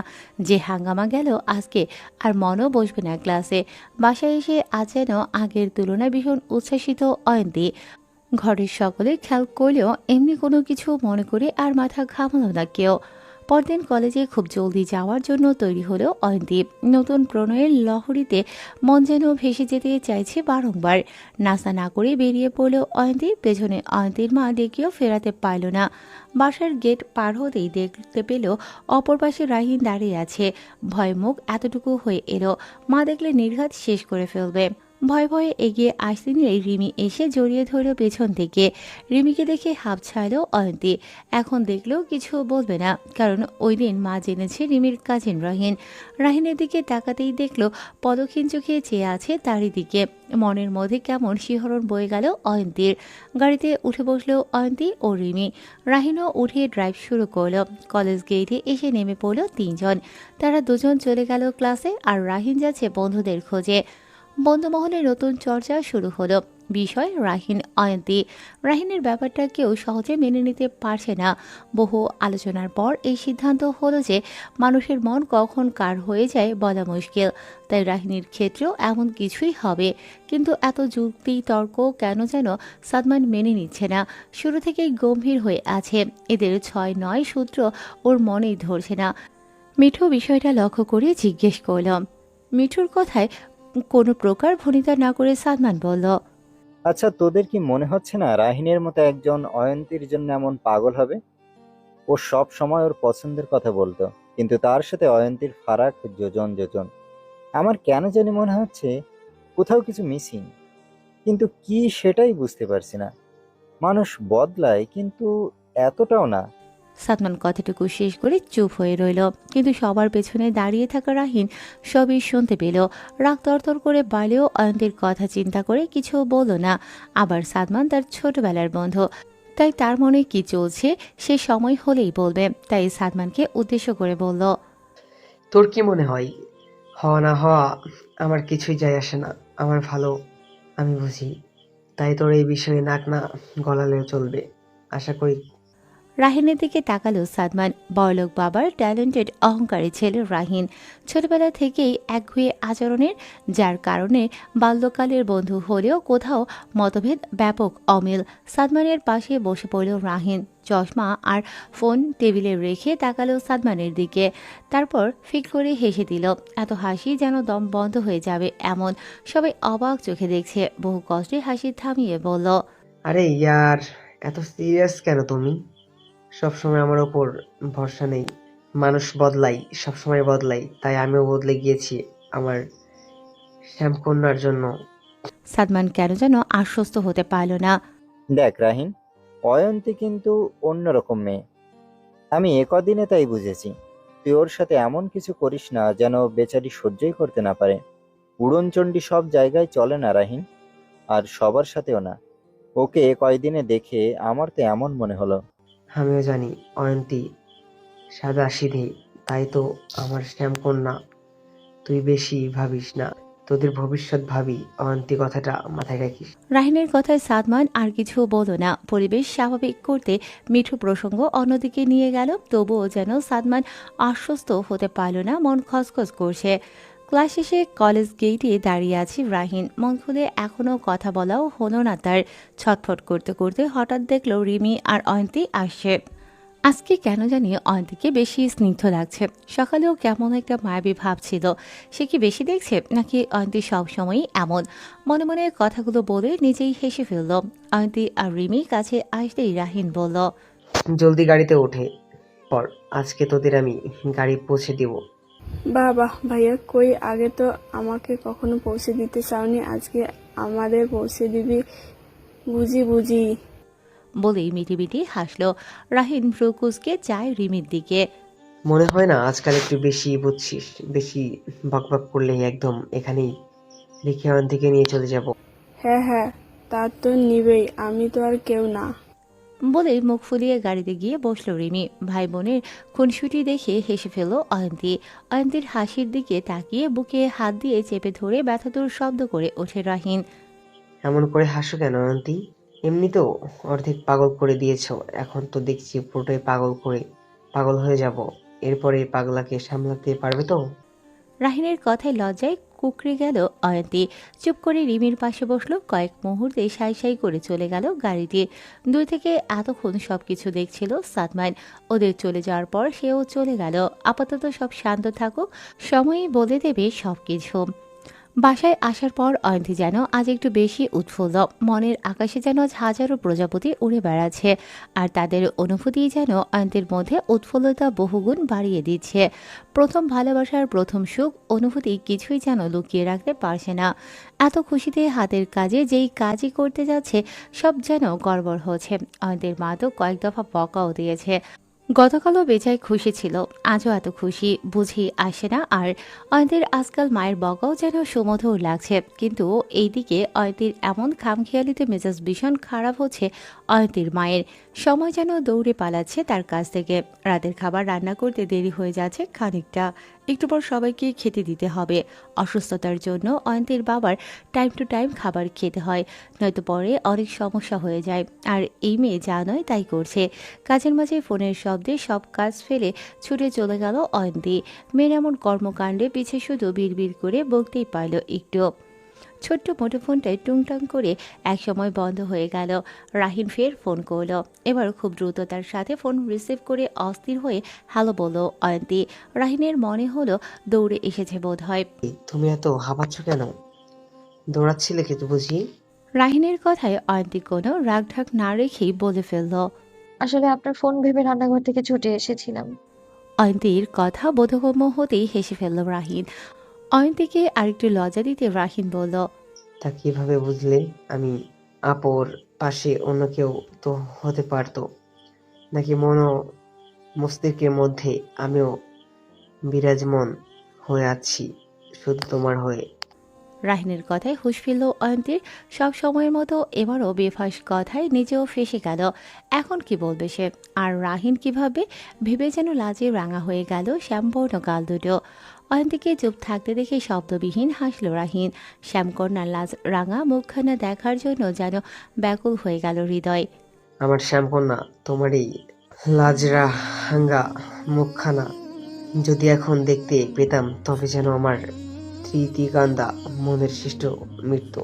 যে হাঙ্গামা গেল আজকে আর মনও বসবে না ক্লাসে। বাসায় এসে আজ যেন আগের তুলনায় ভীষণ উচ্ছ্বাসিত অয়ন্তী। ঘরের সকলে খেয়াল করলেও এমনি কোনো কিছু মনে করে আর মাথা ঘামালো না কেউ। পরদিন কলেজে খুব জলদি যাওয়ার জন্য তৈরি হলো অয়ন্তী। নতুন প্রণয়ের লহরীতে মন যেন ভেসে যেতে চাইছে বারংবার। নাস্তা না করে বেরিয়ে পড়ল অয়ন্তী। পেছনে অয়ন্তীর মা ডেকেও ফেরাতে পারল না। বাসার গেট পার হতেই দেখতে পেল অপর পাশে রাহিন দাঁড়িয়ে আছে। ভয় মুখ এতটুকু হয়ে এলো, মা দেখলে নির্ঘাত শেষ করে ফেলবে। ভয়ে ভয়ে এগিয়ে আসতে নিলেই রিমি এসে জড়িয়ে ধরল পেছন থেকে। রিমিকে দেখে হাঁপ ছাড়ল অয়ন্তী। এখন দেখলেও কিছু বলবে না, কারণ ওই দিন মা জেনেছে রিমির কাজিন রাহিন। রাহিনের দিকে তাকাতেই দেখলো পদক্ষীণ চোখে চেয়ে আছে তারই দিকে। মনের মধ্যে কেমন শিহরণ বয়ে গেল অয়ন্তীর। গাড়িতে উঠে বসলো অয়ন্তী ও রিমি। রাহিনও উঠে ড্রাইভ শুরু করলো। কলেজ গেটে এসে নেমে পড়ল 3 জন। তারা দুজন চলে গেল ক্লাসে, আর রাহিন যাচ্ছে বন্ধুদের খোঁজে। বন্ধুমহলে নতুন চর্চা শুরু হলো। বিষয় রাহিন অয়ন্তী। রাহিনের ব্যাপারটা কেউ সহজে মেনে নিতে পারছে না। বহু আলোচনার পর এই সিদ্ধান্ত হলো যে মানুষের মন কখন কার হয়ে যায় বলা মুশকিল। তাই রাহিনীর ক্ষেত্রেও এমন কিছুই হবে। কিন্তু এত যুক্তি তর্ক কেন যেন সাদমান মেনে নিচ্ছে না। শুরু থেকেই গম্ভীর হয়ে আছে। এদের 6-9 সূত্র ওর মনেই ধরছে না। মিঠু বিষয়টা লক্ষ্য করে জিজ্ঞেস করল। মিঠুর কথায় কোনো প্রকার ভনিতা না করে সাদমান বলল, আচ্ছা, তোদের কি মনে হচ্ছে না রাহিনের মতো একজন অয়ন্তীর জন্য এমন পাগল হবে? ও সব সময় ওর পছন্দের কথা বলতো, কিন্তু তার সাথে অয়ন্তীর ফারাক যোজন যোজন। আমার কেন জানি মনে হচ্ছে কোথাও কিছু মিসিং, কিন্তু কি সেটাই বুঝতে পারছি না। মানুষ বদলায়, কিন্তু এতটাও না। সাদমান কথাটুকু শেষ করে চুপ হয়ে রইল। কিন্তু সবার পেছনে দাঁড়িয়ে থাকা রাহিন সবই শুনতে পেল। রাগ তরতর করে বালেও অয়ন্তীর কথা চিন্তা করে কিছু বলল না। আবার সাদমান তার ছোটবেলার বন্ধু, তাই তার মনে কি চলছে সে সময় হলেই বলবে। তাই সাদমানকে উদ্দেশ্য করে বলল, তোর কি মনে হয়, হওয়া না হওয়া আমার কিছুই যায় আসে না, আমার ভালো আমি বুঝি। তাই তোর এই বিষয়ে নাক না গলালেও চলবে, আশা করি। রাহিনের দিকে তাকালো সাদমান। বড়লোক বাবার ট্যালেন্টেড অহংকারী ছেলে রাহিন, ছোটবেলা থেকেই একঘেয়ে আচরণের, যার কারণে বাল্যকালের বন্ধু হলেও কোথাও মতভেদ, ব্যাপক অমিল। সাদমানের পাশে বসে পড়ল রাহিন, চশমা আর ফোন টেবিলে রেখে তাকালো সাদমানের দিকে, তারপর ফিক করে হেসে দিল। এত হাসি যেন দম বন্ধ হয়ে যাবে এমন। সবাই অবাক চোখে দেখছে। বহু কষ্টে হাসি থামিয়ে বলল, আরে ইয়ার, এত সিরিয়াস কেন তুমি? সবসময় আমার ওপর ভরসা নেই। মানুষ বদলাই, সবসময় বদলাই, তাই আমিও বদলে গিয়েছি আমার শ্যামকন্যার জন্য। সাদমান কেন যেন আশ্বস্ত হতে পারল না। দেখ রাহিন, অয়ন্তী কিন্তু অন্যরকম মেয়ে। আমি একদিনে তাই বুঝেছি। তুই ওর সাথে এমন কিছু করিস না যেন বেচারি সহ্যই করতে না পারে। উড়নচণ্ডী সব জায়গায় চলে না রাহিন, আর সবার সাথেও না। ওকে কয়দিনে দেখে আমার তো এমন মনে হলো। আমিও জানি অয়ন্তী সাদা সিধে, তাই তো আমার শ্যামকন্যা। তুই বেশি ভাবিস না, তোদের ভবিষ্যৎ ভাবি, অয়ন্তী কথাটা মাথায় রাখিস। রাহিনের কথায় সাদমান আর কিছু বলল না। পরিবেশ স্বাভাবিক করতে মিঠু প্রসঙ্গ অন্যদিকে নিয়ে গেল। তবুও যেন সাদমান আশ্বস্ত হতে পারল না, মন খসখস করছে। ক্লাস শেষে কলেজ গেটে দাঁড়িয়ে আছে রাহিন। মন খুলে এখনো কথা বলাও হলো না তার। ছটফট করতে করতে হঠাৎ দেখল রিমি আর অয়ন্তী আসছে। আজকে কেন জানি অয়ন্তীকে বেশি স্নিগ্ধ লাগছে। সকালেও কেমন একটা মায়াবী ভাব ছিল। সে কি বেশি দেখছে, নাকি অয়ন্তী সবসময়ই এমন? মনে মনে কথাগুলো বলে নিজেই হেসে ফেলল। অয়ন্তী আর রিমি কাছে আসতেই রাহিন বলল, জলদি গাড়িতে ওঠে পর, আজকে তোদের আমি গাড়ি পৌঁছে দিব। বাহ বাহ ভাইয়া, কই আগে তো আমাকে কখনো পৌঁছে দিতে চাওনি, আজকে আমাদের পৌঁছে দিবি বুঝি বুঝি। বলেই মিটিমিটি হাসলো। রাহিন ভ্রুকুচকে যায় রিমির দিকে। মনে হয় না আজকাল একটু বেশি বুঝছিস? বেশি বকবক করলেই একদম এখানেই রেখে অয়ন্তীকে নিয়ে চলে যাব। হ্যাঁ হ্যাঁ, তা তো নিবেই, আমি তো আর কেউ না। বলেই মুখ ফুলিয়ে গাড়িতে গিয়ে বসলো রিমি। ভাই বোনের খুনসুটি দেখে হেসে ফেলল অয়ন্তী। অয়ন্তীর হাসির দিকে তাকিয়ে বুকে হাত দিয়ে চেপে ধরে ব্যথাতুর শব্দ করে ওঠে রাহিন। এমন করে হাসো কেন অয়ন্তী? এমনি তো অর্ধেক পাগল করে দিয়েছো, এখন তো দেখছি পুরোটাই পাগল হয়ে যাব। এরপরে এই পাগলাকে সামলাতে পারবে তো? রাহিনের কথায় লজ্জায় কুকড়ে গেল অয়ন্তী। চুপ করে রিমির পাশে বসলো। কয়েক মুহূর্তে সাই সাই করে চলে গেল গাড়িটি। দূর থেকে এতক্ষণ সবকিছু দেখছিল সাদমান। ওদের চলে যাওয়ার পর সেও চলে গেল। আপাতত সব শান্ত থাকুক, সময়ই বলে দেবে সবকিছু। বাসায় আসার পর অয়ন্তী যেন আজ একটু বেশি উৎফুল্ল। মনের আকাশে যেন আজ হাজারো প্রজাপতি উড়ে বেড়াচ্ছে, আর তাদের অনুভূতি যেন অয়ন্তীর মধ্যে উৎফুল্লতা বহুগুণ বাড়িয়ে দিচ্ছে। প্রথম ভালোবাসার প্রথম সুখ অনুভূতি কিছুই যেন লুকিয়ে রাখতে পারছে না। এত খুশিতে হাতের কাজে যেই কাজই করতে যাচ্ছে সব যেন গড়বড় হচ্ছে। অয়ন্তীর মা তো কয়েক দফা বকাও দিয়েছে। গতকালও বেজায় খুশি ছিল, আজও এত খুশি বুঝি আসে না আর। অয়ন্তীর আজকাল মায়ের বকাও যেন সুমধুর লাগছে, কিন্তু এইদিকে অয়ন্তীর এমন খামখেয়ালিতে মেজাজ ভীষণ খারাপ হচ্ছে অয়ন্তীর মায়ের। সময় যেন দৌড়ে পালাচ্ছে তার কাছ থেকে। রাতের খাবার রান্না করতে দেরি হয়ে যাচ্ছে খানিকটা। একটু পর সবাইকে খেতে দিতে হবে। অসুস্থতার জন্য অয়ন্তীর বাবার টাইম টু টাইম খাবার খেতে হয়, নয়তো পরে অনেক সমস্যা হয়ে যায়। আর এই মেয়ে যা নয় তাই করছে। কাজের মাঝে ফোনের শব্দে সব কাজ ফেলে ছুটে চলে গেল অয়ন্তী। মেয়ের এমন কর্মকাণ্ডে পিছে শুধু বিড়বিড় করে বকতেই পারল একটু। ছোট্ট মুঠোফোনটায় টুংটাং করে একসময় বন্ধ হয়ে গেল। রাহিন ফের ফোন করলো। এবার খুব দ্রুততার সাথে ফোন রিসিভ করে অস্থির হয়ে হ্যালো বলল অয়ন্তী। রাহিনের মনে হলো দৌড়ে এসেছে বোধ হয়। তুমি এত হাঁপাচ্ছ কেন? দৌড়াচ্ছিলে কি বুঝি? রাহিনের কথায় অয়ন্তী কোনো রাগঢাক না রেখেই বলে ফেলল। আসলে আপনার ফোন ভেবে রান্নাঘর থেকে ছুটে এসেছিলাম। অয়ন্তীর কথা বোধগম্য হতেই হেসে ফেলল রাহিন। অয়ন্তীকে আরেকটু লজ্জা দিতে রাহিন বলল, তা কিভাবে বুঝলে? আমি আপর পাশে অন্য কেউ তো হতে পারতো, নাকি মস্তিষ্কের মধ্যে আমিও বিরাজমান হয়ে আছি শুধু তোমার হয়ে? রাহিনের কথায় হুঁশ ফিরল অয়ন্তীর। সব সময়ের মতো এবারও বেফাঁস কথায় নিজেও ফেঁসে গেল। এখন কি বলবে সে? আর রাহিন কিভাবে ভেবে যেন লাজে রাঙা হয়ে গেল শ্যামবর্ণ গাল দুটো। অয়ন্তীকে চুপ থাকতে দেখে শব্দবিহীন হাসল রাহিন। শ্যামকন্যার লাজ রাঙা মুখখানা দেখার জন্য যেন ব্যাকুল হয়ে গেল হৃদয়। আমার শ্যামকন্যা তোমারই লাজরা হাঙ্গা মুখখানা যদি এখন দেখতে পেতাম তবে যেন আমার তৃতীকান্দা মনের সৃষ্ট মৃত্যু।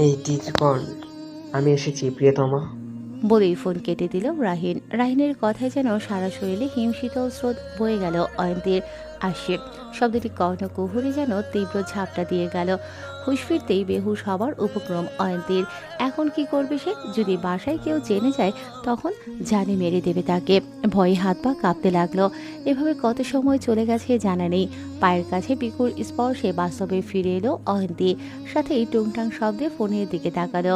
এই টিকন, আমি এসেছি প্রিয়তমা। বলেই ফোন কেটে দিল রাহিন। রাহিনের কথায় যেন সারা শরীরে হিমশীতল স্রোত বয়ে গেল অয়ন্তীর। আসে শব্দটি কর্ণকুহরে যেন তীব্র ঝাপটা দিয়ে গেল। হুঁশ ফিরতেই বেহুশ হবার উপক্রম অয়ন্তীর। এখন কি করবে সে? যদি বাসায় কেউ জেনে যায় তখন জানে মেরে দেবে তাকে। ভয়ে হাত পা কাঁপতে লাগলো। এভাবে কত সময় চলে গেছে জানা নেই। পায়ের কাছে পিকুর স্পর্শে বাস্তবে ফিরে এলো অয়ন্তী। সাথেই টুংটাং শব্দে ফোনের দিকে তাকালো।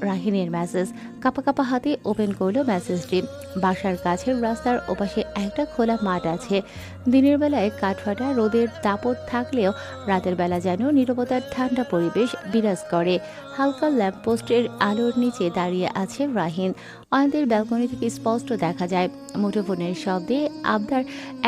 রাহিনের মেসেজ। কাপা কাপা হাতে ওপেন করলো মেসেজটি। বাসার কাছের রাস্তার ওপাশে একটা খোলা মাঠ আছে। দিনের বেলায় কাঠফাটা রোদের দাপট থাকলেও রাতের বেলা যেন নীরবতার ঠান্ডা পরিবেশ বিরাজ করে। হালকা ল্যাম্পপোস্টের আলোর নিচে দাঁড়িয়ে আছে রাহিন। অয়ন্তীর ব্যালকনি থেকে স্পষ্ট দেখা যায় মুঠোফোনের শব্দে আবদার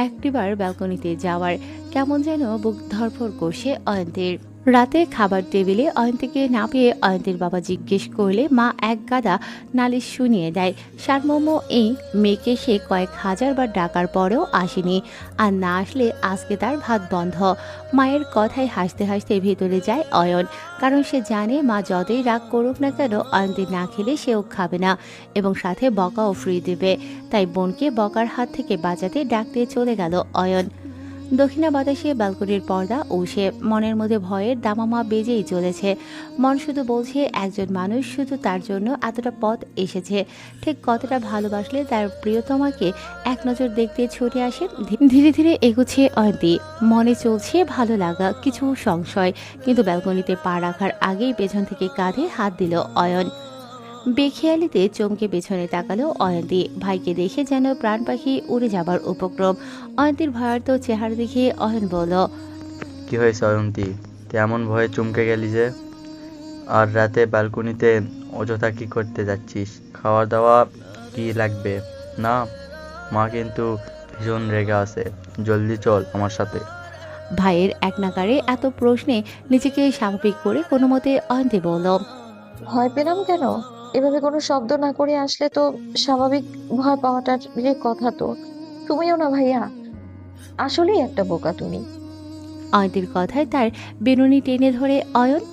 একটিবার ব্যালকনিতে যাওয়ার। কেমন যেন বুক ধরফর করছে অয়ন্তীর। রাতে খাবার টেবিলে অয়ন্তীকে না পেয়ে অয়ন্তীর বাবা জিজ্ঞেস করলে মা এক গাদা নালিশ শুনিয়ে দেয়। সারমর্ম এই, মেয়েকে সে কয়েক হাজার বার ডাকার পরেও আসেনি, আর না আসলে আজকে তার ভাত বন্ধ। মায়ের কথায় হাসতে হাসতে ভেতরে যায় অয়ন, কারণ সে জানে মা যতই রাগ করুক না কেন অয়ন্তী না খেলে সেও খাবে না এবং সাথে বকাও ফ্রি দেবে। তাই বোনকে বকার হাত থেকে বাঁচাতে ডাকতে চলে গেল অয়ন। দক্ষিণা বাতাসে ব্যালকনির পর্দা উঠে। মনের মধ্যে ভয়ের দামামা বেজেই চলেছে। মন শুধু বলছে একজন মানুষ শুধু তার জন্য এতটা পথ এসেছে, ঠিক কতটা ভালোবাসলে তার প্রিয়তমাকে এক নজর দেখতে ছুটে আসে। ধীরে ধীরে এগুচ্ছে অয়ন্তী। মনে চলছে ভালো লাগা, কিছু সংশয়। কিন্তু ব্যালকনিতে পা রাখার আগেই পেছন থেকে কাঁধে হাত দিল অয়ন। বেখেয়ালিতে চমকে পেছনে তাকালো অয়ন্তী। ভাইকে দেখে যেন প্রাণ পাখি উড়ে যাবার উপক্রম। অয়ন্তীর ভয়ার্ত চেহারা দেখে অয়ন বলল, কি হয়েছে অয়ন্তী? তেমন ভয়ে চমকে গেলি যে? আর রাতে ব্যালকনিতে অযথা কি করতে যাচ্ছিস? খাওয়া দাওয়া কি লাগবে? না, মা কিন্তু ভীষণ রেগে আছে। জলদি চল আমার সাথে। ভাইয়ের এক নাগারে এত প্রশ্নে নিজেকে স্বাভাবিক করে কোনো মতে অয়ন্তী বলল, ভয় পেলাম কেন? এভাবে কোনো শব্দ না করে আসলে তো স্বাভাবিক ভয় পাওয়াটার কথা তো। তুমিও না ভাইয়া, আসলেই একটা বোকা তুমি। অয়ন্তীর কথায় তার বেনুনি টেনে ধরে অয়ন।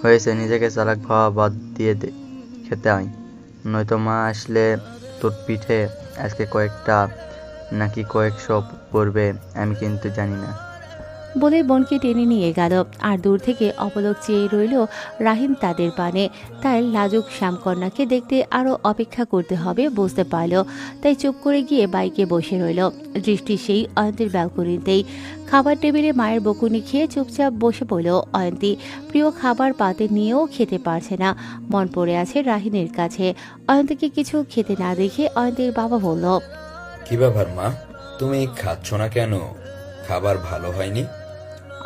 হয়েছে, নিজেকে চালাক ভাবা বাদ দিয়ে দে, খেতে আয়। নয়তো মা আসলে তোর পিঠে আজকে কয়েকটা নাকি কয়েকশো পড়বে আমি কিন্তু জানি না। বলে বোনকে টেনে নিয়ে গেল। আর দূর থেকে অপলক চেয়ে রইল রাহিন তাদের পানে। তার লাজুক শ্যামকন্যাকে দেখতে আরো অপেক্ষা করতে হবে বুঝতে পারল। তাই চুপ করে গিয়ে বাইকে বসে রইল, দৃষ্টি সেই অয়ন্তীর ব্যালকনিতেই। খাবার টেবিলে মায়ের বকুনি খেয়ে চুপচাপ বসে পড়ল অয়ন্তী। প্রিয় খাবার পাতে নিয়েও খেতে পারছে না, মন পড়ে আছে রাহিনের কাছে। অয়ন্তীকে কিছু খেতে না দেখে অয়ন্তীর বাবা বলল, কি ব্যাপার মা, তুমি খাচ্ছ না কেন? খাবার ভালো হয়নি?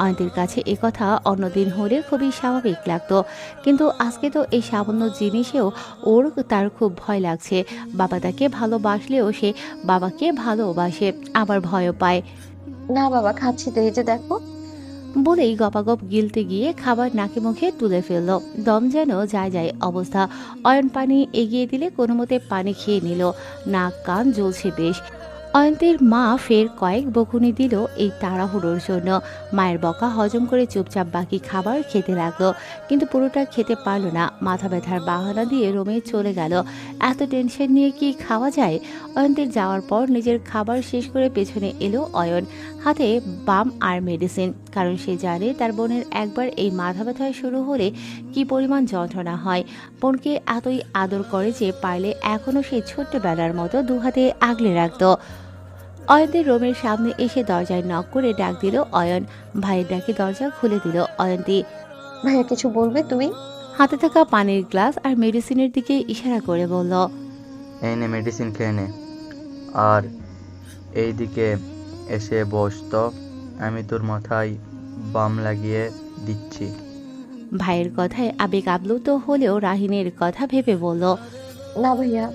অয়ন্তীর কাছে একথা অন্যদিন হলে খুবই স্বাভাবিক লাগতো, কিন্তু আজকে তো এই সামান্য জিনিসেও তার খুব ভয় লাগছে। বাবা তাকে ভালোবাসলেও সে বাবাকে ভালোবাসে, আবার ভয়ও পায়। না বাবা, খাচ্ছি তো, এই যে দেখো। বলেই গপাগপ গিলতে গিয়ে খাবার নাকে মুখে তুলে ফেলল। দম যেন যায় যায় অবস্থা। অয়ন পানি এগিয়ে দিলে কোনো মতে পানি খেয়ে নিল। নাক কান জ্বলছে বেশ। অয়ন্তীর মা ফের কয়েক বকুনি দিল এই তাড়াহুড়োর জন্য। মায়ের বকা হজম করে চুপচাপ বাকি খাবার খেতে লাগলো, কিন্তু পুরোটা খেতে পারল না। মাথা ব্যথার বাহানা দিয়ে রুমে চলে গেল। এত টেনশন নিয়ে কি খাওয়া যায়? অয়ন্তীর যাওয়ার পর নিজের খাবার শেষ করে পেছনে এলো অয়ন, হাতে বাম আর মেডিসিন। কারণ সে জানে তার বোনের একবার এই মাথা ব্যথা শুরু হলে কি পরিমাণ যন্ত্রণা হয়। বোনকে এতই আদর করে যে পারলে এখনো সেই ছোট্টবেলার মতো দুহাতে আগলে রাখত। অয়ন্তীর রুমের সামনে এসে দরজায় নক করে ডাক দিল অয়ন। ভাইয়ের ডাকে দরজা খুলে দিল অয়ন্তী। ভাইয়া কিছু বলবে তুমি? হাতে থাকা পানির গ্লাস আর মেডিসিনের দিকে ইশারা করে বলল, এই নে মেডিসিন খেয়ে নে, আর এই দিকে এসে বস তো, আমি তোর মাথায় বাম লাগিয়ে দিচ্ছি। ভাইয়ের কথায় আবেগ আপ্লুত হলেও রাহিনের কথা ভেবে বলল, না ভাইয়া,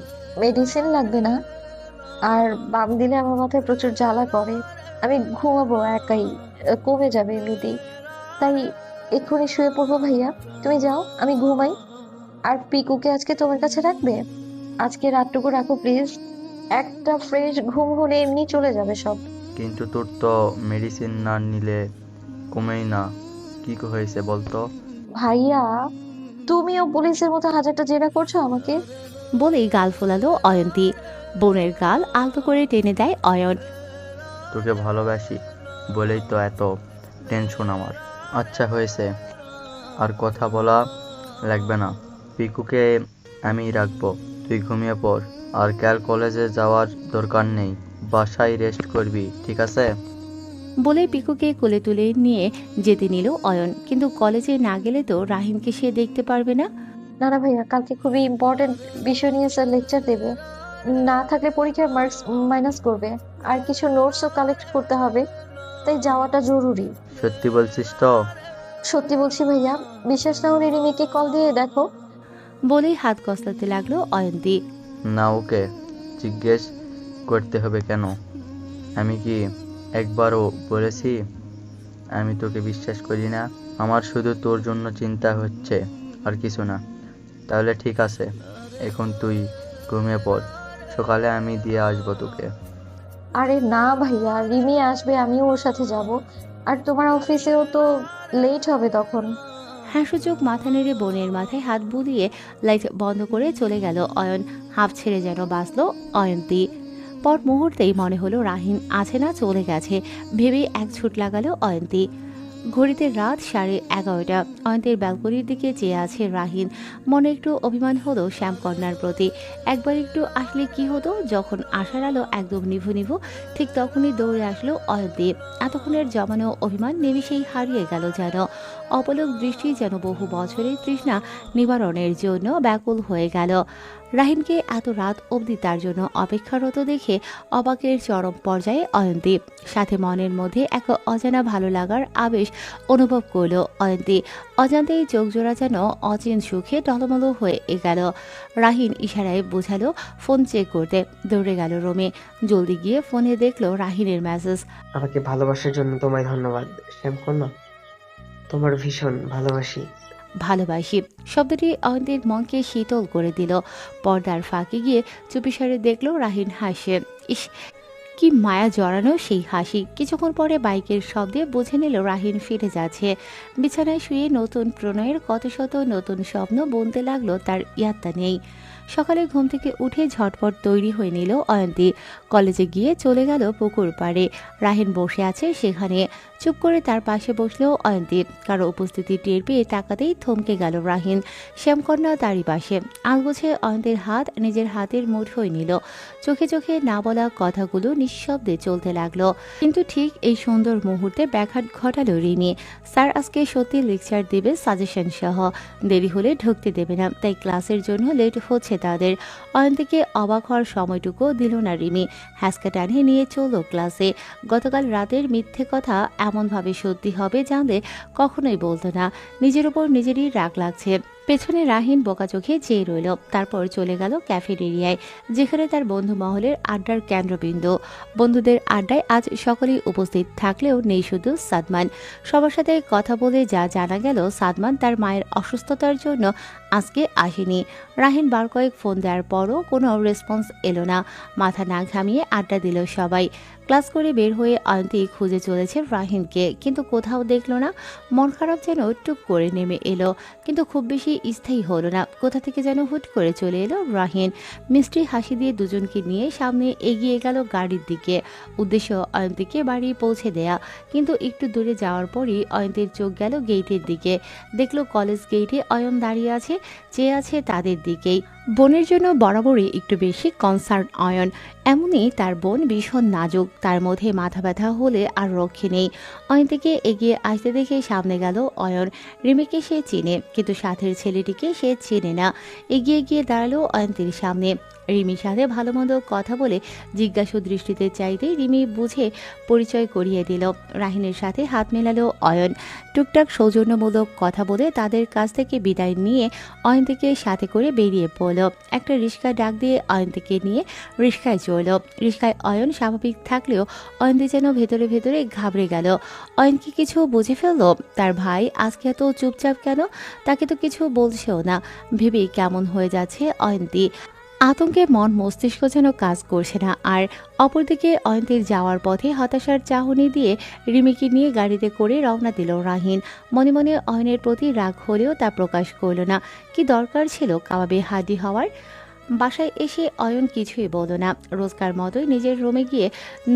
মেডিসিন লাগবে না। আর বাম দিলে আমার মাথায় প্রচুর জ্বালা করে, আমি ঘুমাবো একাই, কমে যাবে এমনিতেই। তাই এক্ষুনি শুয়ে পড়বো ভাইয়া, তুমি যাও, আমি ঘুমাই। আর পিকুকে আজকে তোমার কাছে রাখবে? আজকে রাতটুকু রাখো প্লিজ। একটা ফ্রেশ ঘুম হলে এমনি চলে যাবে সব। কিন্তু তোর তো মেডিসিন না নিলে কমেই না, কি হয়েছে বলতো? ভাইয়া, তুমিও পুলিশের মতো হাজারটা জেরা করছো আমাকে। বলেই গাল ফোলালো অয়ন্তী। বোনের গাল আলতো করে টেনে দেয় অয়ন। তোকে ভালোবাসি বলেই তো এত টেনশন আমার। আচ্ছা হয়েছে, আর কথা বলা লাগবে না। পিকুকে আমি রাখবো, তুই ঘুমিয়ে পড়। আর কাল কলেজে যাওয়ার দরকার নেই, বাসায় রেস্ট করবি, ঠিক আছে? বলে পিকুকে কোলে তুলে নিয়ে যেতে নিল অয়ন। কিন্তু কলেজে না গেলে তো রাহিনকে সে দেখতে পারবে না। না না ভাইয়া, কালকে খুবই ইম্পর্টেন্ট বিষয় নিয়ে স্যার লেকচার দেবে, না থাকলে পরীক্ষার মার্কস মাইনাস করবে, আর কিছু নোটসও কালেক্ট করতে হবে, তাই যাওয়াটা জরুরি। সত্যি বলছিস তো? সত্যি বলছি ভাইয়া, বিশ্বাস না হলে রিমিকে কল দিয়ে দেখো। বলেই হাত কসলাতে লাগলো অয়ন্তী। না, ওকে জিজ্ঞেস করতে হবে কেন? আমি কি একবারও বলেছি আমি তোকে বিশ্বাস করি না? আমার শুধু তোর জন্য চিন্তা হচ্ছে, আর কিছু না। তাহলে ঠিক আছে, এখন তুই ঘুমিয়ে পড়, সকালে আমি দিয়ে আসবো তোকে। আরে না ভাইয়া, রিমি আসবে, আমিও ওর সাথে যাব, আর তোমার অফিসেও তো লেট হবে তখন। হাসুচোখ মাথা নেড়ে বোনের মাথায় হাত বুলিয়ে লাইট বন্ধ করে চলে গেল অয়ন। হাফ ছেড়ে যেন বাঁচল অয়ন্তী। পর মুহূর্তেই মনে হলো রাহিন আছে না চলে গেছে, ভেবেই এক ছুট লাগালো অয়ন্তী। ঘড়িতে রাত 11:30। অয়ন্তীর ব্যালকনির দিকে চেয়ে আছে রাহিন। মনে একটু অভিমান হলো শ্যামকন্যার প্রতি। একবার একটু আসলে কি হতো, যখন আশার আলো একদম নিভু নিভু ঠিক তখনই দৌড়ে আসলো অয়ন্তী। এতক্ষণের জমানো অভিমান নিমিষেই হারিয়ে গেল যেন। অপলক দৃষ্টি যেন বহু বছরের তৃষ্ণা নিবারণের জন্য ব্যাকুল হয়ে গেল। রাহিনকে এত রাত অবধি তার জন্য অপেক্ষারত দেখে অবাকের চরম পর্যায়ে অয়ন্তী। সাথে মনের মধ্যে এক অজানা ভালো লাগার আবেশ অনুভব করল অয়ন্তী। অজান্তেই চোখ জোড়া যেন অচিন সুখে টলমল হয়ে গেল। রাহিন ইশারায় বোঝালো ফোন চেক করতে। দৌড়ে গেল রুমে। জলদি গিয়ে ফোনে দেখলো রাহিনের মেসেজ। আমাকে ভালোবাসার জন্য তোমায় ধন্যবাদ শ্যামকন্যা, তোমার ভীষণ ভালোবাসি। ভালোবাসি শব্দটি অয়ন্তীর মনকে শীতল করে দিল। পর্দার ফাঁকে গিয়ে চুপিসারে দেখলো রাহিন হাসে। ইস, কি মায়া জড়ানো সেই হাসি। কিছুক্ষণ পরে বাইকের শব্দে বুঝে নিল রাহিন ফিরে যাচ্ছে। বিছানায় শুয়ে নতুন প্রণয়ের কত শত নতুন স্বপ্ন বুনতে লাগলো তার ইয়াত্তা নেই। সকালে ঘুম থেকে উঠে ঝটপট তৈরি হয়ে নিল অয়ন্তী। কলেজে গিয়ে চলে গেল পুকুর পাড়ে। রাহিন বসে আছে সেখানে। চুপ করে তার পাশে বসলেও অয়ন্তী। কারো উপস্থিতি টের পেয়ে তাকাতেই থমকে গেল রাহিন। শ্যামকন্যা তারই পাশে আলগোছে অয়ন্তীর হাত নিজের হাতের মুঠোয় নিল। চোখে চোখে না বলা কথাগুলো নিঃশব্দে চলতে লাগলো। কিন্তু ঠিক এই সুন্দর মুহূর্তে ব্যাঘাত ঘটালো রিমি। স্যার আজকে সত্যি লেকচার দেবে সাজেশন সহ। দেরি হলে ঢুকতে দেবে না, তাই ক্লাসের জন্য লেট হচ্ছে তাদের। অয়ন্তীকে অবাক হওয়ার সময়টুকু দিল না রিমি। হ্যাসকা টানিয়ে নিয়ে চলল ক্লাসে। গতকাল রাতের মিথ্যে কথা এমনভাবে সত্যি হবে জানলে কখনোই বলতো না। নিজের উপর নিজেরই রাগ লাগছে। পেছনে রাহিন বোকা চোখে চেয়ে রইল। তারপর চলে গেল ক্যাফেটেরিয়ায়, যেখানে তার বন্ধু মহলের আড্ডার কেন্দ্রবিন্দু। বন্ধুদের আড্ডায় আজ সকলেই উপস্থিত থাকলেও নেই শুধু সাদমান। সবার সাথে কথা বলে যা জানা গেল, সাদমান তার মায়ের অসুস্থতার জন্য আজকে আসেনি। রাহিন বার কয়েক ফোন দেওয়ার পরও কোনো রেসপন্স এলো না। মাথা না ঘামিয়ে আড্ডা দিল সবাই। ক্লাস করে বের হয়ে অয়ন্তী খুঁজে চলেছে রাহিনকে, কিন্তু কোথাও দেখলো না। মন খারাপ যেন টুক করে নেমে এলো, কিন্তু খুব বেশি স্থায়ী হলো না। কোথা থেকে যেন হুট করে চলে এলো রাহিন। মিষ্টি হাসি দিয়ে দুজনকে নিয়ে সামনে এগিয়ে গেল গাড়ির দিকে। উদ্দেশ্য অয়ন্তীকে বাড়ি পৌঁছে দেয়া। কিন্তু একটু দূরে যাওয়ার পরই অয়ন্তীর চোখ গেল গেইটের দিকে। দেখলো কলেজ গেইটে অয়ন দাঁড়িয়ে আছে, চেয়ে আছে তাদের দিকেই। বোনের জন্য বরাবরই একটু বেশি কনসার্ন অয়ন। এমনই তার বোন ভীষণ নাজুক, তার মধ্যে মাথা ব্যথা হলে আর রক্ষে নেই। অয়ন্তীকে এগিয়ে আসতে দেখে সামনে গেল অয়ন। রিমিকে সে চেনে, কিন্তু সাথের ছেলেটিকে সে চেনে না। এগিয়ে গিয়ে দাঁড়ালো অয়ন্তীর সামনে। রিমির সাথে ভালো মন্দ কথা বলে জিজ্ঞাসু দৃষ্টিতে চাইতেই রিমি বুঝে পরিচয় করিয়ে দিল। রাহিনের সাথে হাত মেলালো অয়ন। টুকটাক সৌজন্যমূলক কথা বলে তাদের কাছ থেকে বিদায় নিয়ে অয়ন্তীকে সাথে করে বেরিয়ে পড়ল। একটা রিক্সা ডাক দিয়ে অয়ন্তীকে নিয়ে রিক্সায় চলল। রিক্সায় অয়ন স্বাভাবিক থাকলেও অয়ন্তী যেন ভেতরে ভেতরে ঘাবড়ে গেল। অয়ন কি কিছু বুঝে ফেলল? তার ভাই আজকে এত চুপচাপ কেন? তাকে তো কিছু বলছেও না। ভেবেই কেমন হয়ে যাচ্ছে অয়ন্তী। আতঙ্কে মন মস্তিষ্ক যেন কাজ করছে না। আর অপরদিকে অয়ন্তীর যাওয়ার পথে হতাশার চাহনি দিয়ে রিমিকে নিয়ে গাড়িতে করে রওনা দিল রাহিন। মনে মনে অয়নের প্রতি রাগ হলেও তা প্রকাশ করল না। কি দরকার ছিল কাবাবে হাদি হওয়ার? বাসায় এসে অয়ন কিছুই বলল না, রোজকার মতোই নিজের রুমে গিয়ে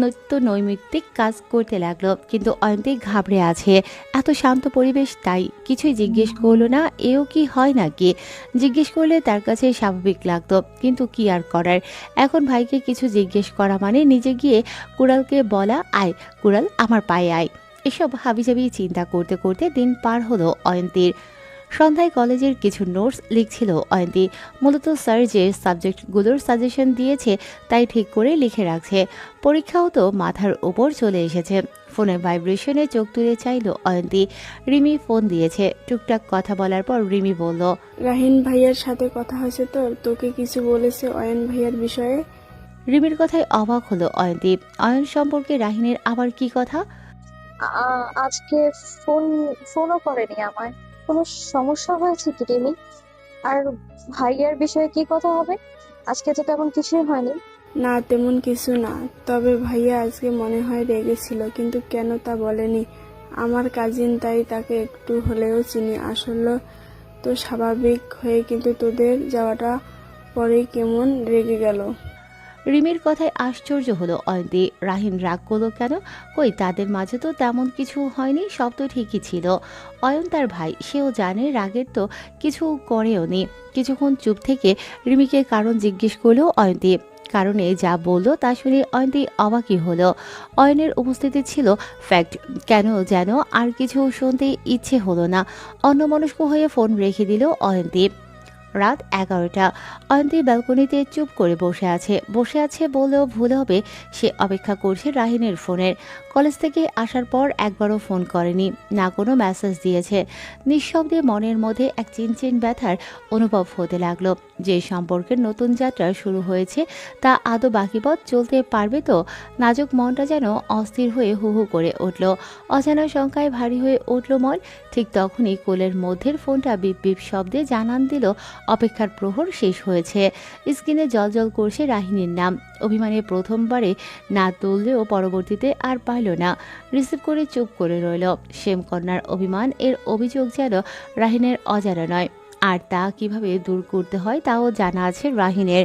নিত্য নৈমিত্তিক কাজ করতে লাগলো। কিন্তু অয়ন্তী ঘাবড়ে আছে। এত শান্ত পরিবেশ, তাই কিছুই জিজ্ঞেস করলো না। এও কি হয় নাকি? জিজ্ঞেস করলে তার কাছে স্বাভাবিক লাগতো, কিন্তু কি আর করার। এখন ভাইকে কিছু জিজ্ঞেস করা মানে নিজে গিয়ে কুড়ালকে বলা, আয় কুড়াল আমার পায়ে আয়। এসব হাবিজাবি চিন্তা করতে করতে দিন পার হলো অয়ন্তীর। সন্ধ্যায় কলেজের কিছু নোটস লিখছিল অয়ন্তী। মূলত স্যার যে সাবজেক্টগুলোর সাজেশন দিয়েছে তাই ঠিক করে লিখে রাখছে। পরীক্ষাও তো মাথার উপর চলে এসেছে। ফোনের ভাইব্রেশনে চোখ তুলে চাইল অয়ন্তী। রিমি ফোন দিয়েছে। টুকটাক কথা বলার পর রিমি বলল, রাহিন ভাইয়ার সাথে কথা হয়েছে তোকে কিছু বলেছে অয়ন ভাইয়ার বিষয়ে? রিমির কথায় অবাক হলো অয়ন্তী। অয়ন সম্পর্কে রাহিনের আবার কি কথা? আজকে ফোন ফোনও করেনি আমায়। কোনো সমস্যা হয়েছে কি রিমি? আর ভাইয়ার বিষয়ে কি কথা হবে? আজকে তো তেমন কিছুই হয়নি। না, তেমন কিছু না। তবে ভাইয়া আজকে মনে হয় রেগেছিল, কিন্তু কেন তা বলেনি। আমার কাজিন, তাই তাকে একটু হলেও চিনি। আসলে তো স্বাভাবিক হয়ে, কিন্তু তোদের যাওয়াটা পরেই কেমন রেগে গেল। রিমির কথায় আশ্চর্য হলো অয়ন্তী। রাহিন রাগ করলো কেন? কই, তাদের মাঝে তো তেমন কিছু হয়নি, সব তো ঠিকই ছিল। অয়ন তার ভাই, সেও জানে রাগের তো কিছু করেও নি। কিছুক্ষণ চুপ থেকে রিমিকে কারণ জিজ্ঞেস করলো অয়ন্তী। কারণে যা বললো তা শুনে অয়ন্তী অবাকই হলো। অয়নের উপস্থিতি ছিল ফ্যাক্ট, কেন যেন আর কিছু শুনতে ইচ্ছে হলো না। অন্যমনস্ক হয়ে ফোন রেখে দিল অয়ন্তী। রাত 11টা। অয়ন্তী ব্যালকনিতে চুপ করে বসে আছে বললেও ভুল হবে। সে অপেক্ষা করছে রাহিনের ফোনের। কলেজ থেকে আসার পর একবারও ফোন করেনি, না কোনো মেসেজ দিয়েছে। নিঃশব্দে মনের মধ্যে এক চিনচিন ব্যথার অনুভব হতে লাগলো। যে সম্পর্কের নতুন যাত্রা শুরু হয়েছে তা আদৌ বাকি পথ চলতে পারবে তো? নাজুক মনটা যেন অস্থির হয়ে হু হু করে উঠল। অজানা শঙ্কায় ভারী হয়ে উঠল মন। ঠিক তখনই কোলের মধ্যের ফোনটা বিপ বিপ শব্দে জানান দিল অপেক্ষার প্রহর শেষ হয়েছে। স্ক্রিনে জলজল করছে রাহিনীর নাম। অভিমানে প্রথমবারে না তুললেও পরবর্তীতে আর পাইল না। রিসিভ করে চুপ করে রইল। শ্যামকন্যার অভিমান, এর অভিযোগ যেন রাহিনের অজানা নয়। আর তা কিভাবে দূর করতে হয় তাও জানা আছে রাহিনের।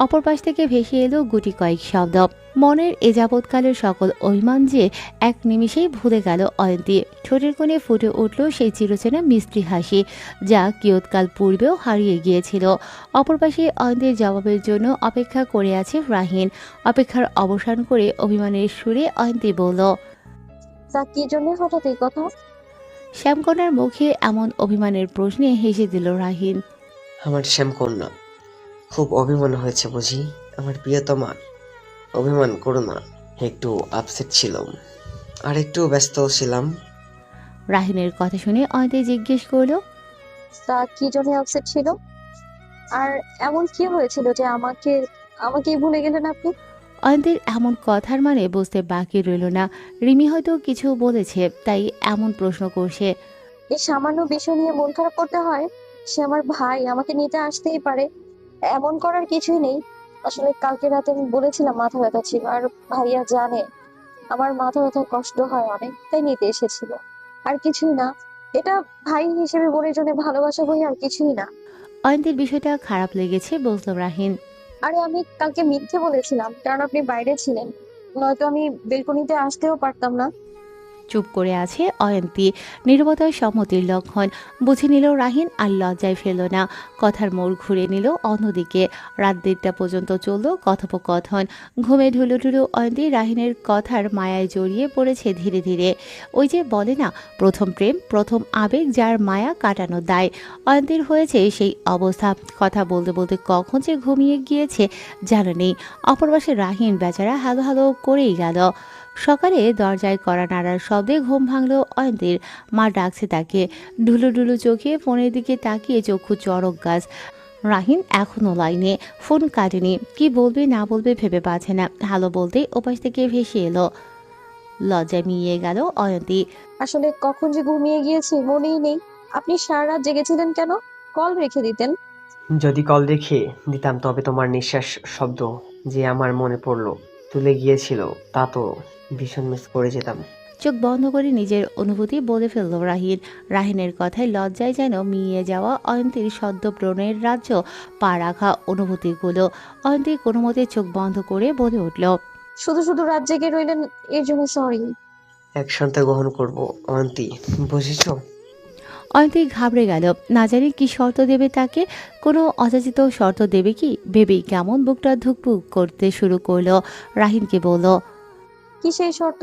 অপর পাশ থেকে ভেসে এলো গুটি কয়েক শব্দ। মনের এ যাবৎকালের সকল অভিমান যে এক নিমিষেই ভুলে গেল অয়ন্তী। ঠোঁটের কোণে ফুটে উঠল সেই চিরচেনা মিষ্টি হাসি, যা কিয়ৎকাল পূর্বেও হারিয়ে গিয়েছিল। অপর পাশে অয়ন্তীর জবাবের জন্য অপেক্ষা করে আছে রাহিন। অপেক্ষার অবসান করে অভিমানের সুরে অয়ন্তী বলল, তা কি জন্য হঠাৎ এই কথা? শ্যামকন্যার মুখে এমন অভিমানের প্রশ্নে হেসে দিল রাহিন। আমার শ্যামকন্যা, খুব অভিমান হয়েছে বুঝি? আমার প্রিয়তমা, অভিমান করো না। একটু আপসেট ছিলাম, আর একটু ব্যস্ত ছিলাম। রাহিনের কথা শুনে অয়ন্তী জিজ্ঞেস করলো, তা কি জন্য আপসেট ছিল? আর এমন কি হয়েছিল যে আমাকেই ভুলে গেলেন আপনি? অয়ন্তীর এমন কথার মানে বুঝতে বাকি রইল না। রিমি হয়তো কিছু বলেছে তাই এমন প্রশ্ন করছে। এই সামান্য বিষয় নিয়ে মন খারাপ করতে হয়? সে আমার ভাই, আমাকে নিতে আসতেই পারে। এমন করার কিছুই নেই। আসলে কালকে রাতে আমি বলেছিলাম মাথা ব্যথা ছিল, আর ভাইয়া জানে আমার মাথা ব্যথার কষ্ট হয় অনেক, তাই নিতে এসেছিল। আর কিছুই না। এটা ভাই হিসেবে বোনের জন্য ভালোবাসা বই, আর কিছুই না। অয়ন্তীর বিষয়টা খারাপ লেগেছে, বুঝলো রাহিন। আরে আমি কালকে মিথ্যে বলেছিলাম, কারণ আপনি বাইরে ছিলেন। নয়তো আমি বেলকনিতে আসতেও পারতাম না। চুপ করে আছে অয়ন্তী। নীরবতার সম্মতির লক্ষণ। বুঝে নিল রাহিন, আর লজ্জায় ফেলল না। কথার মোড় ঘুরে নিল অন্যদিকে। রাত 1টা পর্যন্ত চলল কথোপকথন। ঘুমে ঢুলু ঢুলু অয়ন্তী রাহিনের কথার মায়ায় জড়িয়ে পড়েছে ধীরে ধীরে। ওই যে বলে না, প্রথম প্রেম, প্রথম আবেগ, যার মায়া কাটানো দায়। অয়ন্তীর হয়েছে সেই অবস্থা। কথা বলতে বলতে কখন যে ঘুমিয়ে গিয়েছে জানা নেই। অপর পাশে রাহিন বেচারা হ্যালো হ্যালো করেই গেল। সকালে দরজায় কড়া নাড়ার শব্দে ঘুম ভাঙল অয়ন্তীর। মা ডাকছে তাকে। ঢুলু ঢুলু চোখে ফোনের দিকে তাকিয়ে চক্ষু চড়ক গাছ। রাহিন এখনো লাইনে, ফোন কাটেনি। কি বলবে না বলবে ভেবে পাচ্ছে না। হ্যালো বলতেই ওপাশ থেকে ভেসে এলো। লজ্জায় মিয়ে গেল অয়ন্তী। আসলে কখন যে ঘুমিয়ে গিয়েছি মনেই নেই। আপনি সারা রাত জেগেছিলেন কেন? কল রেখে দিতেন। যদি কল রেখে দিতাম তবে তোমার নিঃশ্বাস শব্দ যে আমার মনে পড়লো তুলে গিয়েছিল তা তো ভীষণ মিস করে যেতাম। চোখ বন্ধ করে নিজের অনুভূতি বলে ফেলল রাহিন। রাহিনের কথায় লজ্জায় যেন মিইয়ে যাওয়া অয়ন্তীর সদ্য ব্রণের রাজ্য পা রাখা অনুভূতিগুলো। অয়ন্তী কোনো মতে চোখ বন্ধ করে বলে উঠল, শুধু শুধু রাত জেগে রইলেন, এর জন্য সরি। এক সন্তান গ্রহণ করবো অয়ন্তী, বুঝেছো? অয়ন্তী ঘাবড়ে গেল, না জানি কি শর্ত দেবে তাকে। কোনো অযাচিত শর্ত দেবে কি ভেবেই কেমন বুকটা ধুকপুক করতে শুরু করলো। রাহিনকে বলল, কি সেই শর্ত?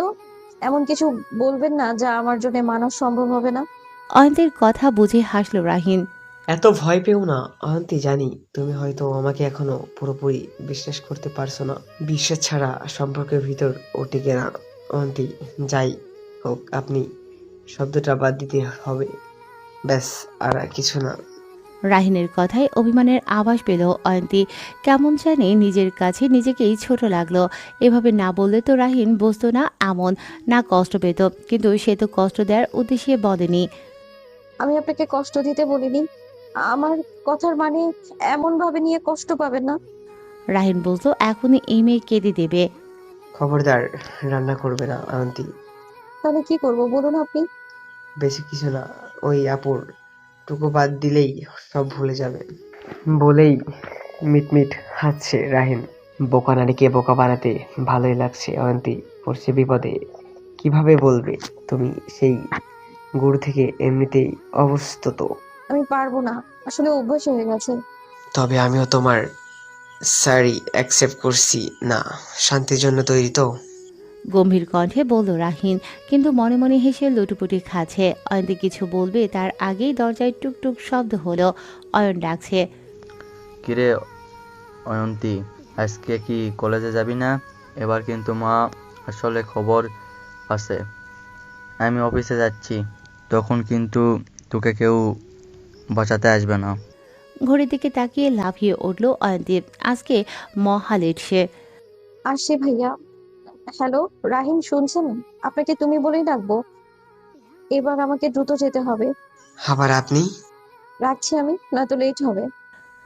এমন কিছু বলবেন না যা আমার জন্য মানা সম্ভব হবে না। অয়ন্তীর কথা বুঝে হাসল রাহিন। এত ভয় পেও না অয়ন্তী, জানি তুমি হয়তো আমাকে এখনো পুরোপুরি বিশ্বাস করতে পারছো না। বিশ্বাস ছাড়া সম্পর্কের ভিতর ও টিকে না অয়ন্তী। যাই হোক, আপনি শব্দটা বাদ দিতে হবে, ব্যাস, আর কিছু না। রাহিনের কথায় অভিমানের আভাস পেল অয়ন্তী। কেমন জানি নিজের কাছে নিজেকেই ছোট লাগলো। এভাবে না বললে তো রাহিন বুঝতো না এমন, না কষ্ট পেত, কিন্তু সে তো কষ্ট দেওয়ার উদ্দেশ্যে বলেনি। আমি আপনাকে কষ্ট দিতে বলিনি। আমার কথার মানে এমন ভাবে নিয়ে কষ্ট পাবেন না। রাহিন বলতো এখনই এই মেয়ে কেঁদে দেবে। খবরদার রান্না করবে না অয়ন্তী। তাহলে কি করব বলুন আপনি? বেশি কিছু না, ওই আপুর টুকু বাদ দিলেই সব ভুলে যাবে। বলেই মিটমিট হাসছে রাহিন। বোকা নারীকে বোকা বানাতে ভালোই লাগছে অয়ন্তী, পড়ছে বিপদে। কিভাবে বলবে তুমি, সেই গুড় থেকে এমনিতেই অবস্থত। আমি পারবো না, আসলে অভ্যাস হয়ে গেছে। তবে আমিও তোমার সরি অ্যাকসেপ্ট করছি না। শান্তির জন্য তৈরি তো? গম্ভীর কণ্ঠে বলল রাহিন, কিন্তু মনে মনে হেসে লুটুপুটি খাচ্ছে। অয়ন্তী কিছু বলবে তার আগেই দরজায় টুকটুক শব্দ হলো। অয়ন ডাকছে, কিরে অয়ন্তী, আজকে কি কলেজে যাবি না? এবার কিন্তু মা আসলে খবর আছে, আমি অফিসে যাচ্ছি, তখন কিন্তু তোকে কেউ বাঁচাতে আসবে না। ঘড়ির দিকে তাকিয়ে লাফিয়ে উঠল অয়ন্তী। আজকে মহালেট সে। আসছি ভাইয়া। হ্যালো রাহিন, শুনছেন? আপনাকে তুমি বলেই ডাকবো। এবার আমাকে দ্রুত যেতে হবে। আবার আপনি? রাখছি আমি, নয়তো লেট হবে।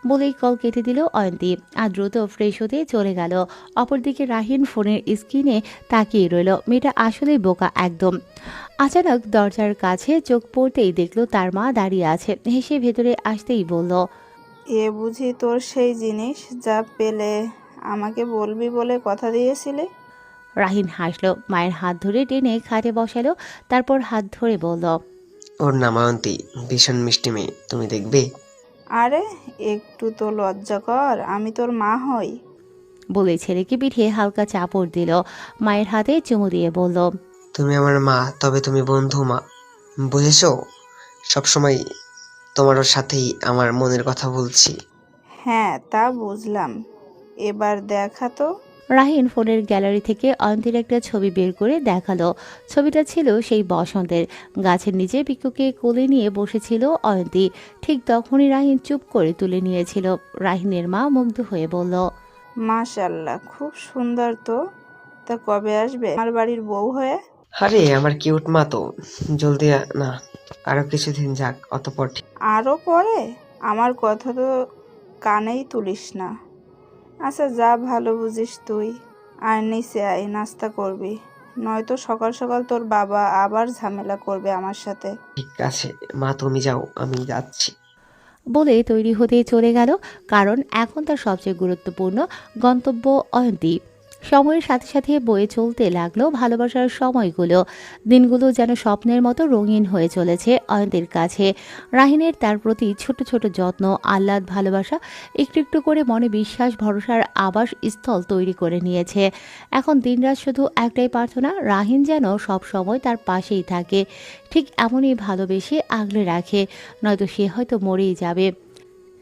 বলেই কল কেটে দিল অয়ন্তী আর দ্রুত ফ্রেশ হতে চলে গেল। অপরদিকে রাহিন ফোনের স্ক্রিনে তাকিয়ে রইল। মেয়েটা আসলেই বোকা একদম। আচানক দরজার কাছে চোখ পড়তেই দেখলো তার মা দাঁড়িয়ে আছে। হেসে ভেতরে আসতেই বলল, এ বুঝি তোর সেই জিনিস যা পেলে আমাকে বলবি বলে কথা দিয়েছিলে? রাহিন হাসলো, মায়ের হাত ধরে টেনে খাটে বসালো, তারপর হাত ধরে বলল, ওর নাম অয়ন্তী, ভীষণ মিষ্টি মেয়ে, তুমি দেখবে। আরে একটু তো লজ্জা কর, আমি তোর মা হই। বলে ছেলেকে পিঠে হালকা চাপড় দিল। মায়ের হাতে চুমু দিয়ে বলল, তুমি আমার মা, তবে তুমি বন্ধু মা, বুঝেছো? সবসময় তোমার সাথেই আমার মনের কথা বলছি। হ্যাঁ তা বুঝলাম, এবার দেখা তো। রাহিন ফোনের গ্যালারি থেকে অয়ন্তীর একটা ছবি বের করে দেখালো। ছবিটা ছিল সেই বসন্তের। গাছের নিচে পিকুকে কোলে নিয়ে বসেছিল অয়ন্তী। ঠিক তখনই রাহিন চুপ করে তুলে নিয়েছিল। রাহিনের মা মুগ্ধ হয়ে বলল, মাশাল্লাহ, খুব সুন্দর তো। তা কবে আসবে আমার বাড়ির বউ হয়ে? আরে আমার কিউট মা তো, জলদি না, আরো কিছুদিন যাক, অতঃপর ঠিক। আরও পরে? আমার কথা তো কানেই তুলিস না। আচ্ছা যা ভালো বুঝিস তুই। আর নিচে আয়, নাস্তা করবি, নয়তো সকাল সকাল তোর বাবা আবার ঝামেলা করবে আমার সাথে। ঠিক আছে মা, তুমি যাও, আমি যাচ্ছি। বলে তৈরি হতেই চলে গেল। কারণ এখন তার সবচেয়ে গুরুত্বপূর্ণ গন্তব্য অয়ন্তী। সময়ের সাথে সাথে বয়ে চলতে লাগলো ভালোবাসার সময়গুলো। দিনগুলো যেন স্বপ্নের মতো রঙিন হয়ে চলেছে অয়ন্তীর কাছে। রাহিনের তার প্রতি ছোট ছোট যত্ন, আহ্লাদ, ভালোবাসা একটু একটু করে মনে বিশ্বাস ভরসার আবাস স্থল তৈরি করে নিয়েছে। এখন দিনরাত শুধু একটাই প্রার্থনা, রাহিন যেন সব সময় তার পাশেই থাকে, ঠিক এমনই ভালোবেসে আগলে রাখে, নয়তো সে হয়তো মরেই যাবে।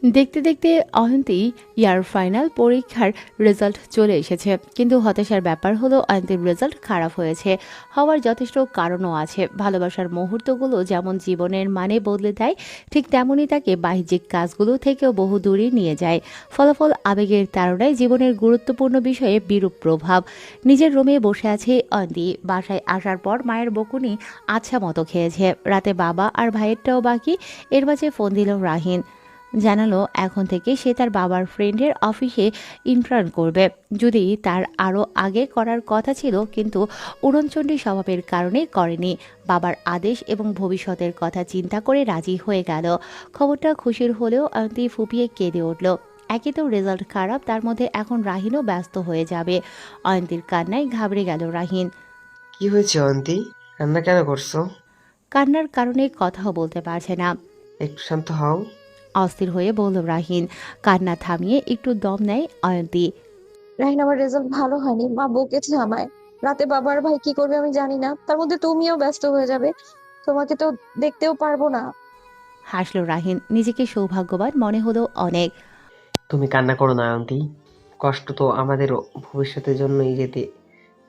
দেখতে দেখতে অয়ন্তী ইয়ার ফাইনাল পরীক্ষার রেজাল্ট চলে এসেছে, কিন্তু হতাশার ব্যাপার হলো অয়ন্তীর রেজাল্ট খারাপ হয়েছে। হওয়ার যথেষ্ট কারণও আছে। ভালোবাসার মুহূর্তগুলো যেমন জীবনের মানে বদলে দেয়, ঠিক তেমনই তাকে বাহ্যিক কাজগুলো থেকেও বহু দূরে নিয়ে যায়। ফলাফল আবেগের তাড়নায় জীবনের গুরুত্বপূর্ণ বিষয়ে বিরূপ প্রভাব। নিজের রুমে বসে আছে অয়ন্তী। বাসায় আসার পর মায়ের বকুনি আচ্ছা মতো খেয়েছে। রাতে বাবা আর ভাইয়েরটাও বাকি। এর মাঝে ফোন দিল রাহিন। জানালো এখন থেকে সে তার বাবার ফ্রেন্ডের অফিসে ইন্টার্ন করবে। যদি তার আরও আগে করার কথা ছিল, কিন্তু উড়নচণ্ডী স্বভাবের কারণে করেনি। বাবার আদেশ এবং ভবিষ্যতের কথা চিন্তা করে রাজি হয়ে গেল। খবরটা খুশির হলেও অয়ন্তী ফুপিয়ে কেঁদে উঠল। একে তো রেজাল্ট খারাপ, তার মধ্যে এখন রাহিনও ব্যস্ত হয়ে যাবে। অয়ন্তীর কান্নায় ঘাবড়ে গেল রাহিন। কি হয়েছে অয়ন্তী? কান্না কেন করছো? কান্নার কারণে কথাও বলতে পারছে না। একটু শান্ত হও। অস্থির হয়ে বলল রাহিন। কান্না থামিয়ে একটু দম নেয় অয়ন্তী। রাহিন, আমার রেজাল্ট ভালো হয়নি, মা বকেছে আমায়। রাতে বাবা আর ভাই কি করবে আমি জানি না, তার মধ্যে তুমিও ব্যস্ত হয়ে যাবে, তোমাকে তো দেখতেও পারবো না। হাসল রাহিন, নিজেকে সৌভাগ্যবান মনে হলো অনেক। তুমি কান্না করো না অয়ন্তী। কষ্ট তো আমাদেরও, ভবিষ্যতের জন্যই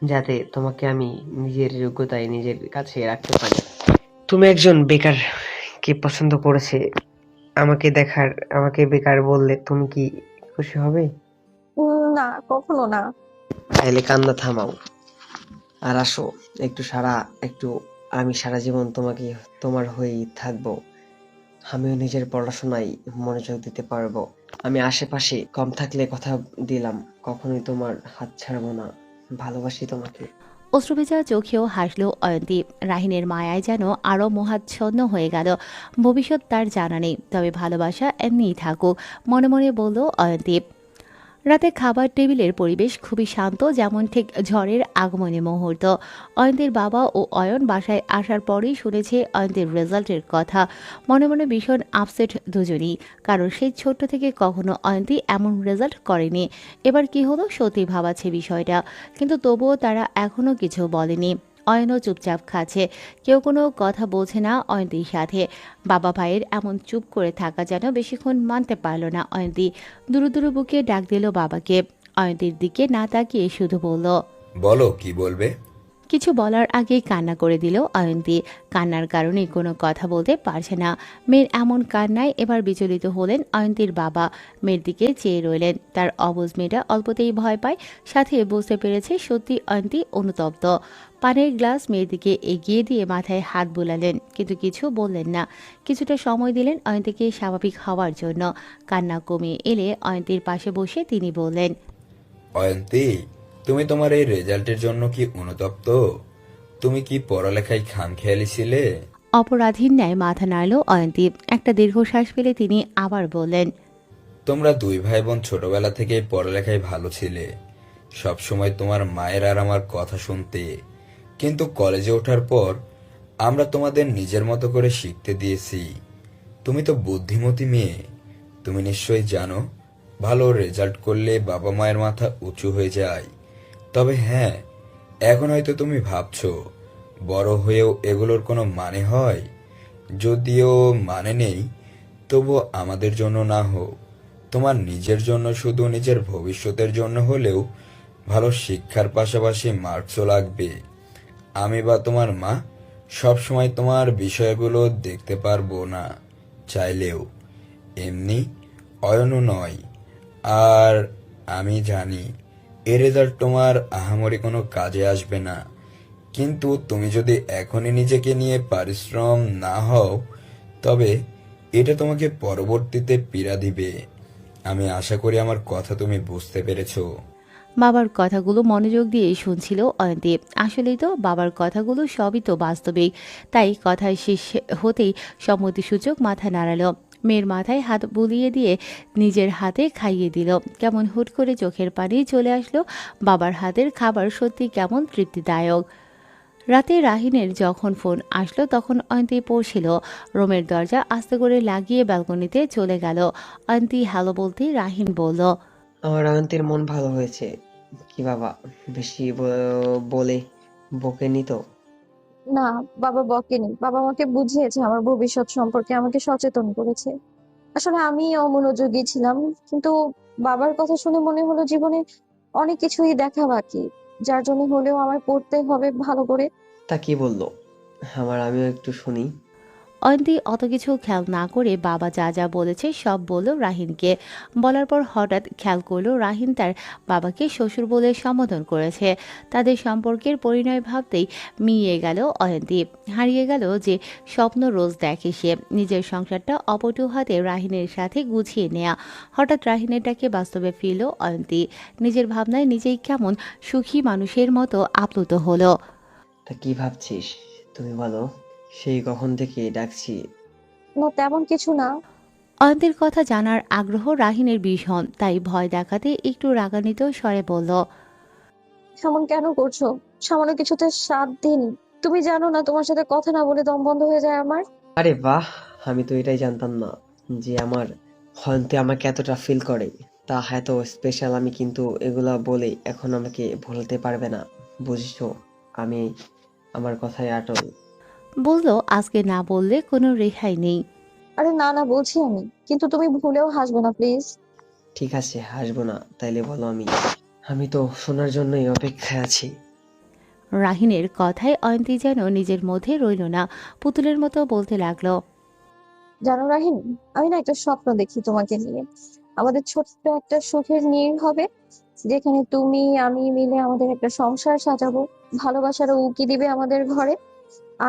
যাতে তোমাকে আমি নিজের যোগ্যতায় নিজের কাছে রাখতে পারি। তুমি একজন বেকার কে পছন্দ করেছে, আমাকে বেকার বললে তুমি কি খুশি হবে? না, কখনো না। তাইলে কান্না থামাও আর আসো একটু। আমি সারা জীবন তোমার হয়েই থাকবো। আমিও নিজের পড়াশোনায় মনোযোগ দিতে পারবো। আমি আশেপাশে কম থাকলে কথা দিলাম, কখনোই তোমার হাত ছাড়বো না। ভালোবাসি তোমাকে। অশ্রুভেজা চোখেও হাসল অয়ন্তী। রাহিনের মায়ায় যেন আরও মোহাচ্ছন্ন হয়ে গেল। ভবিষ্যৎ তার জানা নেই, তবে ভালোবাসা এমনিই থাকুক, মনে মনে বলল অয়ন্তী। রাতে খাবার টেবিলের পরিবেশ খুবই শান্ত, যেমন ঠিক ঝড়ের আগমনী মুহূর্ত। অয়ন্তীর বাবা ও অয়ন বাসায় আসার পরেই শুনেছে অয়ন্তীর রেজাল্টের কথা। মনে মনে ভীষণ আপসেট দুজনই, কারণ সেই ছোট্ট থেকে কখনো অয়ন্তী এমন রেজাল্ট করেনি। এবার কি হলো সত্যি ভাবাচ্ছে বিষয়টা, কিন্তু তবুও তারা এখনও কিছু বলেনি। অয়নও চুপচাপ খাচ্ছে, কেউ কোনো কথা বলছে না অয়ন্তীর সাথে। বাবা ভাইয়ের এমন চুপ করে থাকা যেন বেশিক্ষণ মানতে পারল না অয়ন্তী। দুরু দুরু বুকে ডাক দিল বাবাকে। অয়ন্তীর দিকে না তাকিয়ে শুধু বলল, বলো কি বলবে। কিছু বলার আগেই কান্না করে দিল অয়ন্তী। কান্নার কারণে কোনো কথা বলতে পারছে না। মেয়ের এমন কান্নায় এবার বিচলিত হলেন অয়ন্তীর বাবা। মেয়ের দিকে চেয়ে রইলেন। তার অবুঝ মেয়েটা অল্পতেই ভয় পায়, সাথে বুঝতে পেরেছে সত্যি অয়ন্তী অনুতপ্ত। পানির গ্লাস মেয়ের দিকে এগিয়ে দিয়ে মাথায় হাত বুলালেন, কিন্তু কিছু বললেন না। কিছুটা সময় দিলেন অয়ন্তীকে স্বাভাবিক হওয়ার জন্য। কান্না কমিয়ে এলে অয়ন্তীর পাশে বসে তিনি বললেন, অয়ন্তী, তুমি তোমার এই রেজাল্টের জন্য কি অনুতপ্ত? তুমি কি পড়ালেখায় খামখেয়ালি ছিলে? অপরাধীর ন্যায় মাথা নাড়ল অয়ন্তী। একটা দীর্ঘশ্বাস ফেলে তিনি আবার বললেন, তোমরা দুই ভাই বোন ছোটবেলা থেকেই পড়ালেখায় ভালো ছিলে, সবসময় তোমার মায়ের আর আমার কথা শুনতে। কিন্তু কলেজে ওঠার পর আমরা তোমাদের নিজের মতো করে শিখতে দিয়েছি। তুমি তো বুদ্ধিমতী মেয়ে, তুমি নিশ্চয়ই জানো ভালো রেজাল্ট করলে বাবা মায়ের মাথা উঁচু হয়ে যায়। তবে হ্যাঁ, এখন হয়তো তুমি ভাবছো বড় হয়েও এগুলোর কোনো মানে হয়। যদিও মানে নেই, তবুও আমাদের জন্য না হোক, তোমার নিজের জন্য, শুধু নিজের ভবিষ্যতের জন্য হলেও ভালো শিক্ষার পাশাপাশি মার্কসও লাগবে। আমি বা তোমার মা সব সময় তোমার বিষয়গুলো দেখতে পারবো না চাইলেও। এমনি অয়নও নয়। আর আমি জানি এ রেজাল্ট তোমার আহামরি কোনো কাজে আসবে না, কিন্তু তুমি যদি এখনই নিজেকে নিয়ে পরিশ্রম না হও, তবে এটা তোমাকে পরবর্তীতে পীড়া দিবে। আমি আশা করি আমার কথা তুমি বুঝতে পেরেছো। বাবার কথাগুলো মনোযোগ দিয়ে শুনছিল অয়ন্তী। আসলেই তো বাবার কথাগুলো সবই তো বাস্তবিক। তাই কথায় শেষ হতেই সম্মতিসূচক মাথা নাড়ালো। মেয়ের মাথায় হাত বুলিয়ে দিয়ে নিজের হাতে খাইয়ে দিল। কেমন হুট করে চোখের পানি চলে আসলো। বাবার হাতের খাবার সত্যি কেমন তৃপ্তিদায়ক। রাতে রাহিনের যখন ফোন আসলো তখন অয়ন্তী পড়ছিল। রুমের দরজা আস্তে করে লাগিয়ে ব্যালকনিতে চলে গেল। অয়ন্তী হ্যালো বলতেই রাহিন বলল, আমার অয়ন্তীর মন ভালো হয়েছে। কি বাবা বেশি বলে বকেনি তো? না, বাবা বকেনি, বাবা আমাকে বুঝিয়েছে, আমার ভবিষ্যৎ সম্পর্কে আমাকে সচেতন করেছে। আসলে আমি অমনোযোগী ছিলাম, কিন্তু বাবার কথা শুনে মনে হলো জীবনে অনেক কিছুই দেখা বাকি, যার জন্য হলেও আমার পড়তে হবে ভালো করে। তা কি বললো? আমিও একটু শুনি। অয়ন্তী অত কিছু খেয়াল না করে বাবা যা যা বলেছে সব বলল রাহিনকে। বলার পর হঠাৎ খেয়াল করলো রাহিন তার বাবাকে শ্বশুর বলে সম্বোধন করেছে। তাদের সম্পর্কের পরিণয় ভাবতেই মিইয়ে গেল অয়ন্তী। হারিয়ে গেল যে স্বপ্ন রোজ দেখে সে, নিজের সংসারটা অপটু হাতে রাহিনের সাথে গুছিয়ে নেয়া। হঠাৎ রাহিনের ডাকে বাস্তবে ফিরল অয়ন্তী। নিজের ভাবনায় নিজেই কেমন সুখী মানুষের মতো আপ্লুত হলো। তা কি ভাবছিস তুমি বলো? সেই কখন থেকে ডাকছি। না তেমন কিছু না। অয়ন্তীর কথা জানার আগ্রহ রাহিনের ভীষণ, তাই ভয় দেখাতে একটু রাগান্বিত স্বরে বলল, এমন কেন করছো? সামান্য কিছুতে 7 দিন। তুমি জানো না তোমার সাথে কথা না বলে দম বন্ধ হয়ে যায় আমার। আরে বাহ, আমি তো এটাই জানতাম না যে আমার হয়তো আমাকে এতটা ফিল করে। তা এত স্পেশাল আমি, কিন্তু এগুলা বলে এখন আমাকে ভুলতে পারবে না, বুঝছো? আমি আমার কথায় আটল। বলল আজকে না বললে কোনো রেহাই নেই। আরে না না বলছি আমি, কিন্তু তুমি ভুলেও হাসবে না প্লিজ। ঠিক আছে, হাসবো না, তাইলে বলো। আমি তো শোনার জন্যই অপেক্ষায় আছি। রাহিনের কথায় অয়ন্তী যেন নিজের মধ্যে রইল না, পুতুলের মতো বলতে লাগলো, জানো রাহিন, আমি না একটা স্বপ্ন দেখি তোমাকে নিয়ে। আমাদের ছোট্ট একটা সুখের নীড় হবে, যেখানে তুমি আমি মিলে আমাদের একটা সংসার সাজাবো। ভালোবাসার উকি দিবে আমাদের ঘরে।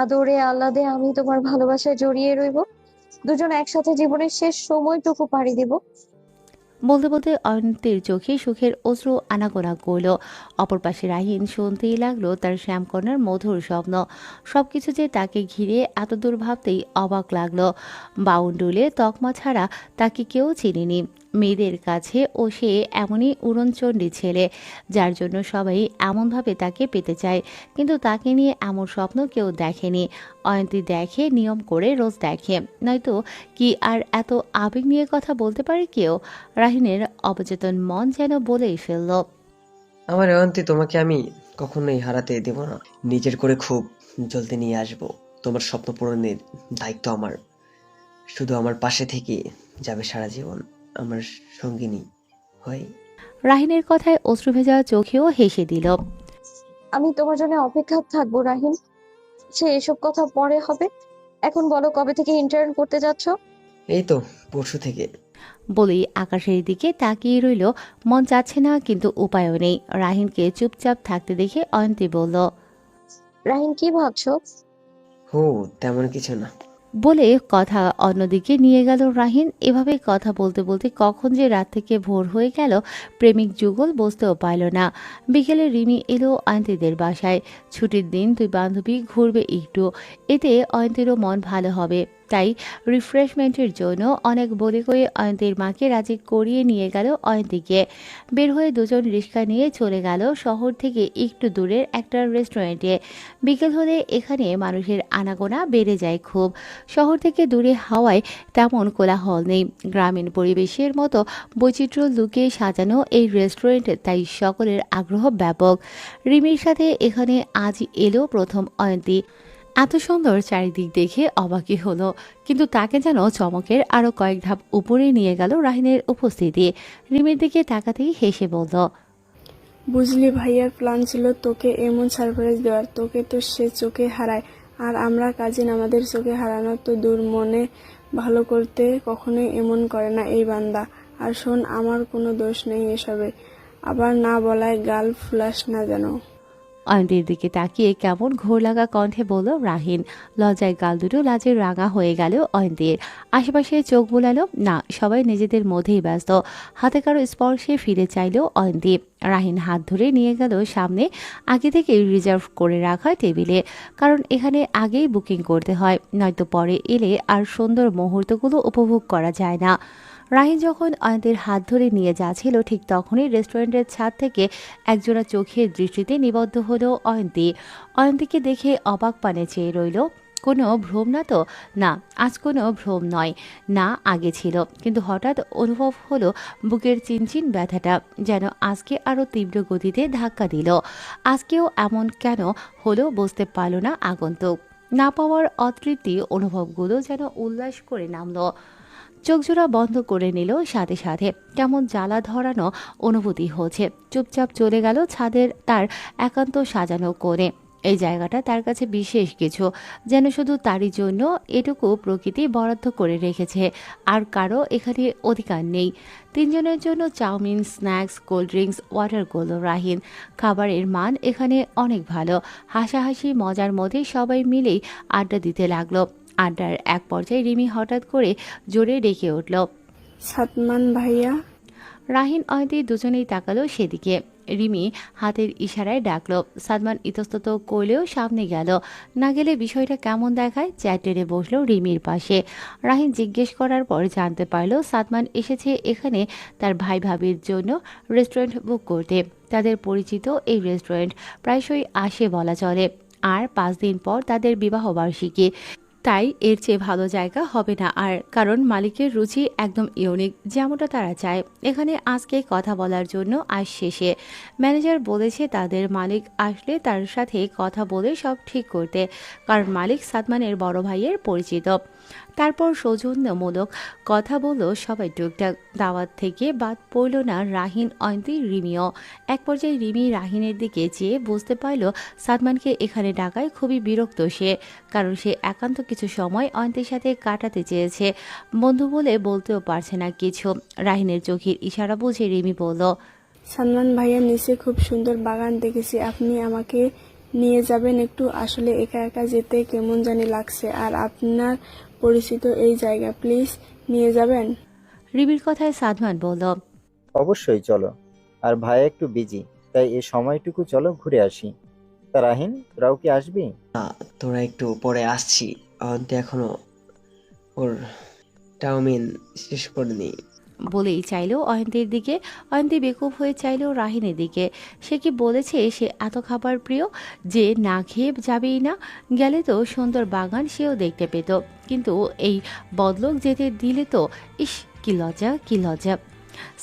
আদরে আহ্লাদে আমি তোমার ভালোবাসায় জড়িয়ে রইবো। দুজন একসাথে জীবনের শেষ সময়টুকু পাড়ি দিব। বলতে বলতে অয়ন্তীর চোখে সুখের অশ্রু আনাগোনা করল। অপর পাশে রাহিন শুনতেই লাগলো তার শ্যামকন্যার মধুর স্বপ্ন। সবকিছু যে তাকে ঘিরে এত দূর ভাবতেই অবাক লাগলো। বাউন্ডুলে তকমা ছাড়া তাকে কেউ চিনেনি। মেয়েদের কাছে ও সে এমনই উড়নচণ্ডী ছেলে, যার জন্য সবাই এমনভাবে তাকে পেতে চায়। কিন্তু তাকে নিয়ে এমন স্বপ্ন কেউ দেখেনি। অয়ন্তী দেখে, নিয়ম করে রোজ দেখে, নয়তো কি আর এত আবেগ নিয়ে কথা বলতে পারে কেউ? রাহিনের অবচেতন মন যেন বলেই ফেলল, আমার অয়ন্তী, তোমাকে আমি কখনোই হারাতে দেব না। নিজের করে খুব জলদি নিয়ে আসবো। তোমার স্বপ্ন পূরণের দায়িত্ব আমার। শুধু আমার পাশে থেকে যাবে সারা জীবন, আমার সঙ্গিনী হয়ে। রাহিনের কথায় অশ্রু ভেজা চোখেও হেসে দিল। আমি তোমার জন্য অপেক্ষা থাকবো রাহিন। সে এসব কথা পরে হবে। এখন বলো, কবে থেকে ইন্টার্ন করতে যাচ্ছ? এই তো পরশু থেকে। বলেই আকাশের দিকে তাকিয়ে রইল। মন চাচ্ছে না, কিন্তু উপায়ও নেই। রাহিনকে চুপচাপ থাকতে দেখে অয়ন্তী বলল, রাহিন কি ভাবছো? হো, তেমন কিছু না। বলে কথা অন্যদিকে নিয়ে গেল রাহিন। এভাবে কথা বলতে বলতে কখন যে রাত থেকে ভোর হয়ে গেল প্রেমিক যুগল বুঝতেও পারল না। বিকেলে রিমি এলো অয়ন্তীদের বাসায়। ছুটির দিন দুই বান্ধবী ঘুরবে একটু, এতে অয়ন্তীরও মন ভালো হবে। তাই রিফ্রেশমেন্টের জন্য অনেক বলে কয়ে অয়ন্তীর মাকে রাজি করিয়ে নিয়ে গেল অয়ন্তীকে। বের হয়ে দুজন রিক্সা নিয়ে চলে গেল শহর থেকে একটু দূরের একটা রেস্টুরেন্টে। বিকেল হলে এখানে মানুষের আনাগোনা বেড়ে যায় খুব। শহর থেকে দূরে হাওয়ায় তেমন কোলাহল নেই। গ্রামীণ পরিবেশের মতো বৈচিত্র্য লুকিয়ে সাজানো এই রেস্টুরেন্টে, তাই সকলের আগ্রহ ব্যাপক। রিমির সাথে এখানে আজ এলো প্রথম অয়ন্তী। এত সুন্দর চারিদিক দেখে অবাকই হলো, কিন্তু তাকে যেন চমকের আরো কয়েক ধাপ উপরে নিয়ে গেল রাহিনের উপস্থিতি। রিমির দিকে তাকাতেই হেসে বলল, বুঝলি, ভাইয়ার প্ল্যান ছিল তোকে এমন সারপ্রাইজ দেওয়ার। তোকে তো সে চোখে হারায়, আর আমরা কাজিন, আমাদের চোখে হারানো তো দূর, মনে ভালো করতে কখনোই এমন করে না এই বান্দা। আর শোন, আমার কোনো দোষ নেই এসবে, আবার না বলায় গাল ফুলাস না যেন। অয়ন্তীর দিকে তাকিয়ে কেমন ঘোর লাগা কণ্ঠে বলল রাহিন। লজ্জায় গাল দুটো লাজের রাঙা হয়ে গেল অয়ন্তীর। আশেপাশে চোখ বোলালো না, সবাই নিজেদের মধ্যেই ব্যস্ত। হাতে কারো স্পর্শে ফিরে চাইল অয়ন্তী। রাহিন হাত ধরে নিয়ে গেল সামনে আগে থেকে রিজার্ভ করে রাখা টেবিলে, কারণ এখানে আগেই বুকিং করতে হয়, নয়তো পরে এলে আর সুন্দর মুহূর্তগুলো উপভোগ করা যায় না। রাহিন যখন অয়ন্তীর হাত ধরে নিয়ে যাচ্ছিল, ঠিক তখনই রেস্টুরেন্টের ছাদ থেকে একজোড়া চোখের দৃষ্টিতে নিবদ্ধ হলো অয়ন্তী। অয়ন্তীকে দেখে অবাক পানে চেয়ে রইল। কোনো ভ্রম না তো? না, আজ কোনো ভ্রম নয়, না আগে ছিল। কিন্তু হঠাৎ অনুভব হলো বুকের চিনচিন ব্যথাটা যেন আজকে আরও তীব্র গতিতে ধাক্কা দিল। আজকেও এমন কেন হলো বুঝতে পারল না আগন্তুক। না পাওয়ার অতৃপ্তি অনুভবগুলো যেন উল্লাস করে নামলো। চোখজোড়া বন্ধ করে নিল, সাথে সাথে কেমন জ্বালা ধরানো অনুভূতি হচ্ছে। চুপচাপ চলে গেল ছাদের তার একান্ত সাজানো কোণে। এই জায়গাটা তার কাছে বিশেষ কিছু, যেন শুধু তারই জন্য এটুকু প্রকৃতি বরাদ্দ করে রেখেছে, আর কারো এখানে অধিকার নেই। তিনজনের জন্য chowmein, snacks, cold drinks, water করল রাহিন। খাবারের মান এখানে অনেক ভালো। হাসাহাসি মজার মধ্যে সবাই মিলেই আড্ডা দিতে লাগলো। আড্ডার এক পর্যায়ে রিমি হঠাৎ করে জোরে ডেকে উঠল। সাদমান ভাইয়া। রাহিন অয়ন্তী দুজনেই তাকালো সেদিকে। রিমি হাতের ইশারায় ডাকলো। সাদমান ইতস্তত করলেও সামনে গেল। না গেলে বিষয়টা কেমন দেখায়। চেয়ার টেনে বসলো রিমির পাশে। রাহিন জিজ্ঞেস করার পর জানতে পারলো সাদমান এসেছে এখানে তার ভাই ভাবির জন্য রেস্টুরেন্ট বুক করতে। তাদের পরিচিত এই রেস্টুরেন্ট প্রায়শই আসে বলা চলে। আর 5 দিন পর তাদের বিবাহবার্ষিকী, তাই এর চেয়ে ভালো জায়গা হবে না আর, কারণ মালিকের রুচি একদম ইউনিক, যেমনটা তারা চায়। এখানে আজকে কথা বলার জন্য আজ শেষে ম্যানেজার বলেছে তাদের মালিক আসলে তার সাথে কথা বলে সব ঠিক করতে, কারণ মালিক সাদমানের বড় ভাইয়ের পরিচিত। তারপর সৌজন্যমূলক কথা বলল সবাই টুকটাক। দাওয়াত থেকে বাদ পড়ল না রাহিন, অয়ন্তী, রিমিও। এক পর্যায়ে রিমি রাহিনের দিকে চেয়ে বুঝতে পারল সাদমানকে এখানে ডাকায় খুবই বিরক্ত সে, কারণ সে একান্ত কিছু সময় অয়ন্তীর সাথে কাটাতে চেয়েছে। বন্ধু বলে বলতেও পারছে না কিছু। রাহিনের চোখের ইশারা বুঝে রিমি বলল, সালমান ভাইয়া নিচে খুব সুন্দর বাগান দেখেছি, আপনি আমাকে নিয়ে যাবেন একটু? আসলে একা একা যেতে কেমন জানি লাগছে, আর আপনার পরিচিত এই জায়গা, প্লিজ নিয়ে যাবেন। রিমির কথায় সাদমান বলল, অবশ্যই চলো। আর ভাইয়া একটু বিজি, তাই এ সময়টুকু চলো ঘুরে আসি। তা রাহিন, তোরাও কি আসবি? তোরা একটু পরে আসছি। অয়ন্তী এখনো ওর চাউমিন শেষ করেনি। বলেই চাইল অয়ন্তীর দিকে। অয়ন্তী বেকুব হয়ে চাইল রাহিনের দিকে। সে কি বলেছে সে এত খাবার প্রিয় যে না খেয়ে যাবেই না? গেলে তো সুন্দর বাগান সেও দেখতে পেত, কিন্তু এই বদলোক যেতে দিলে তো, ইস, কি লজ্জা, কি লজ্জা।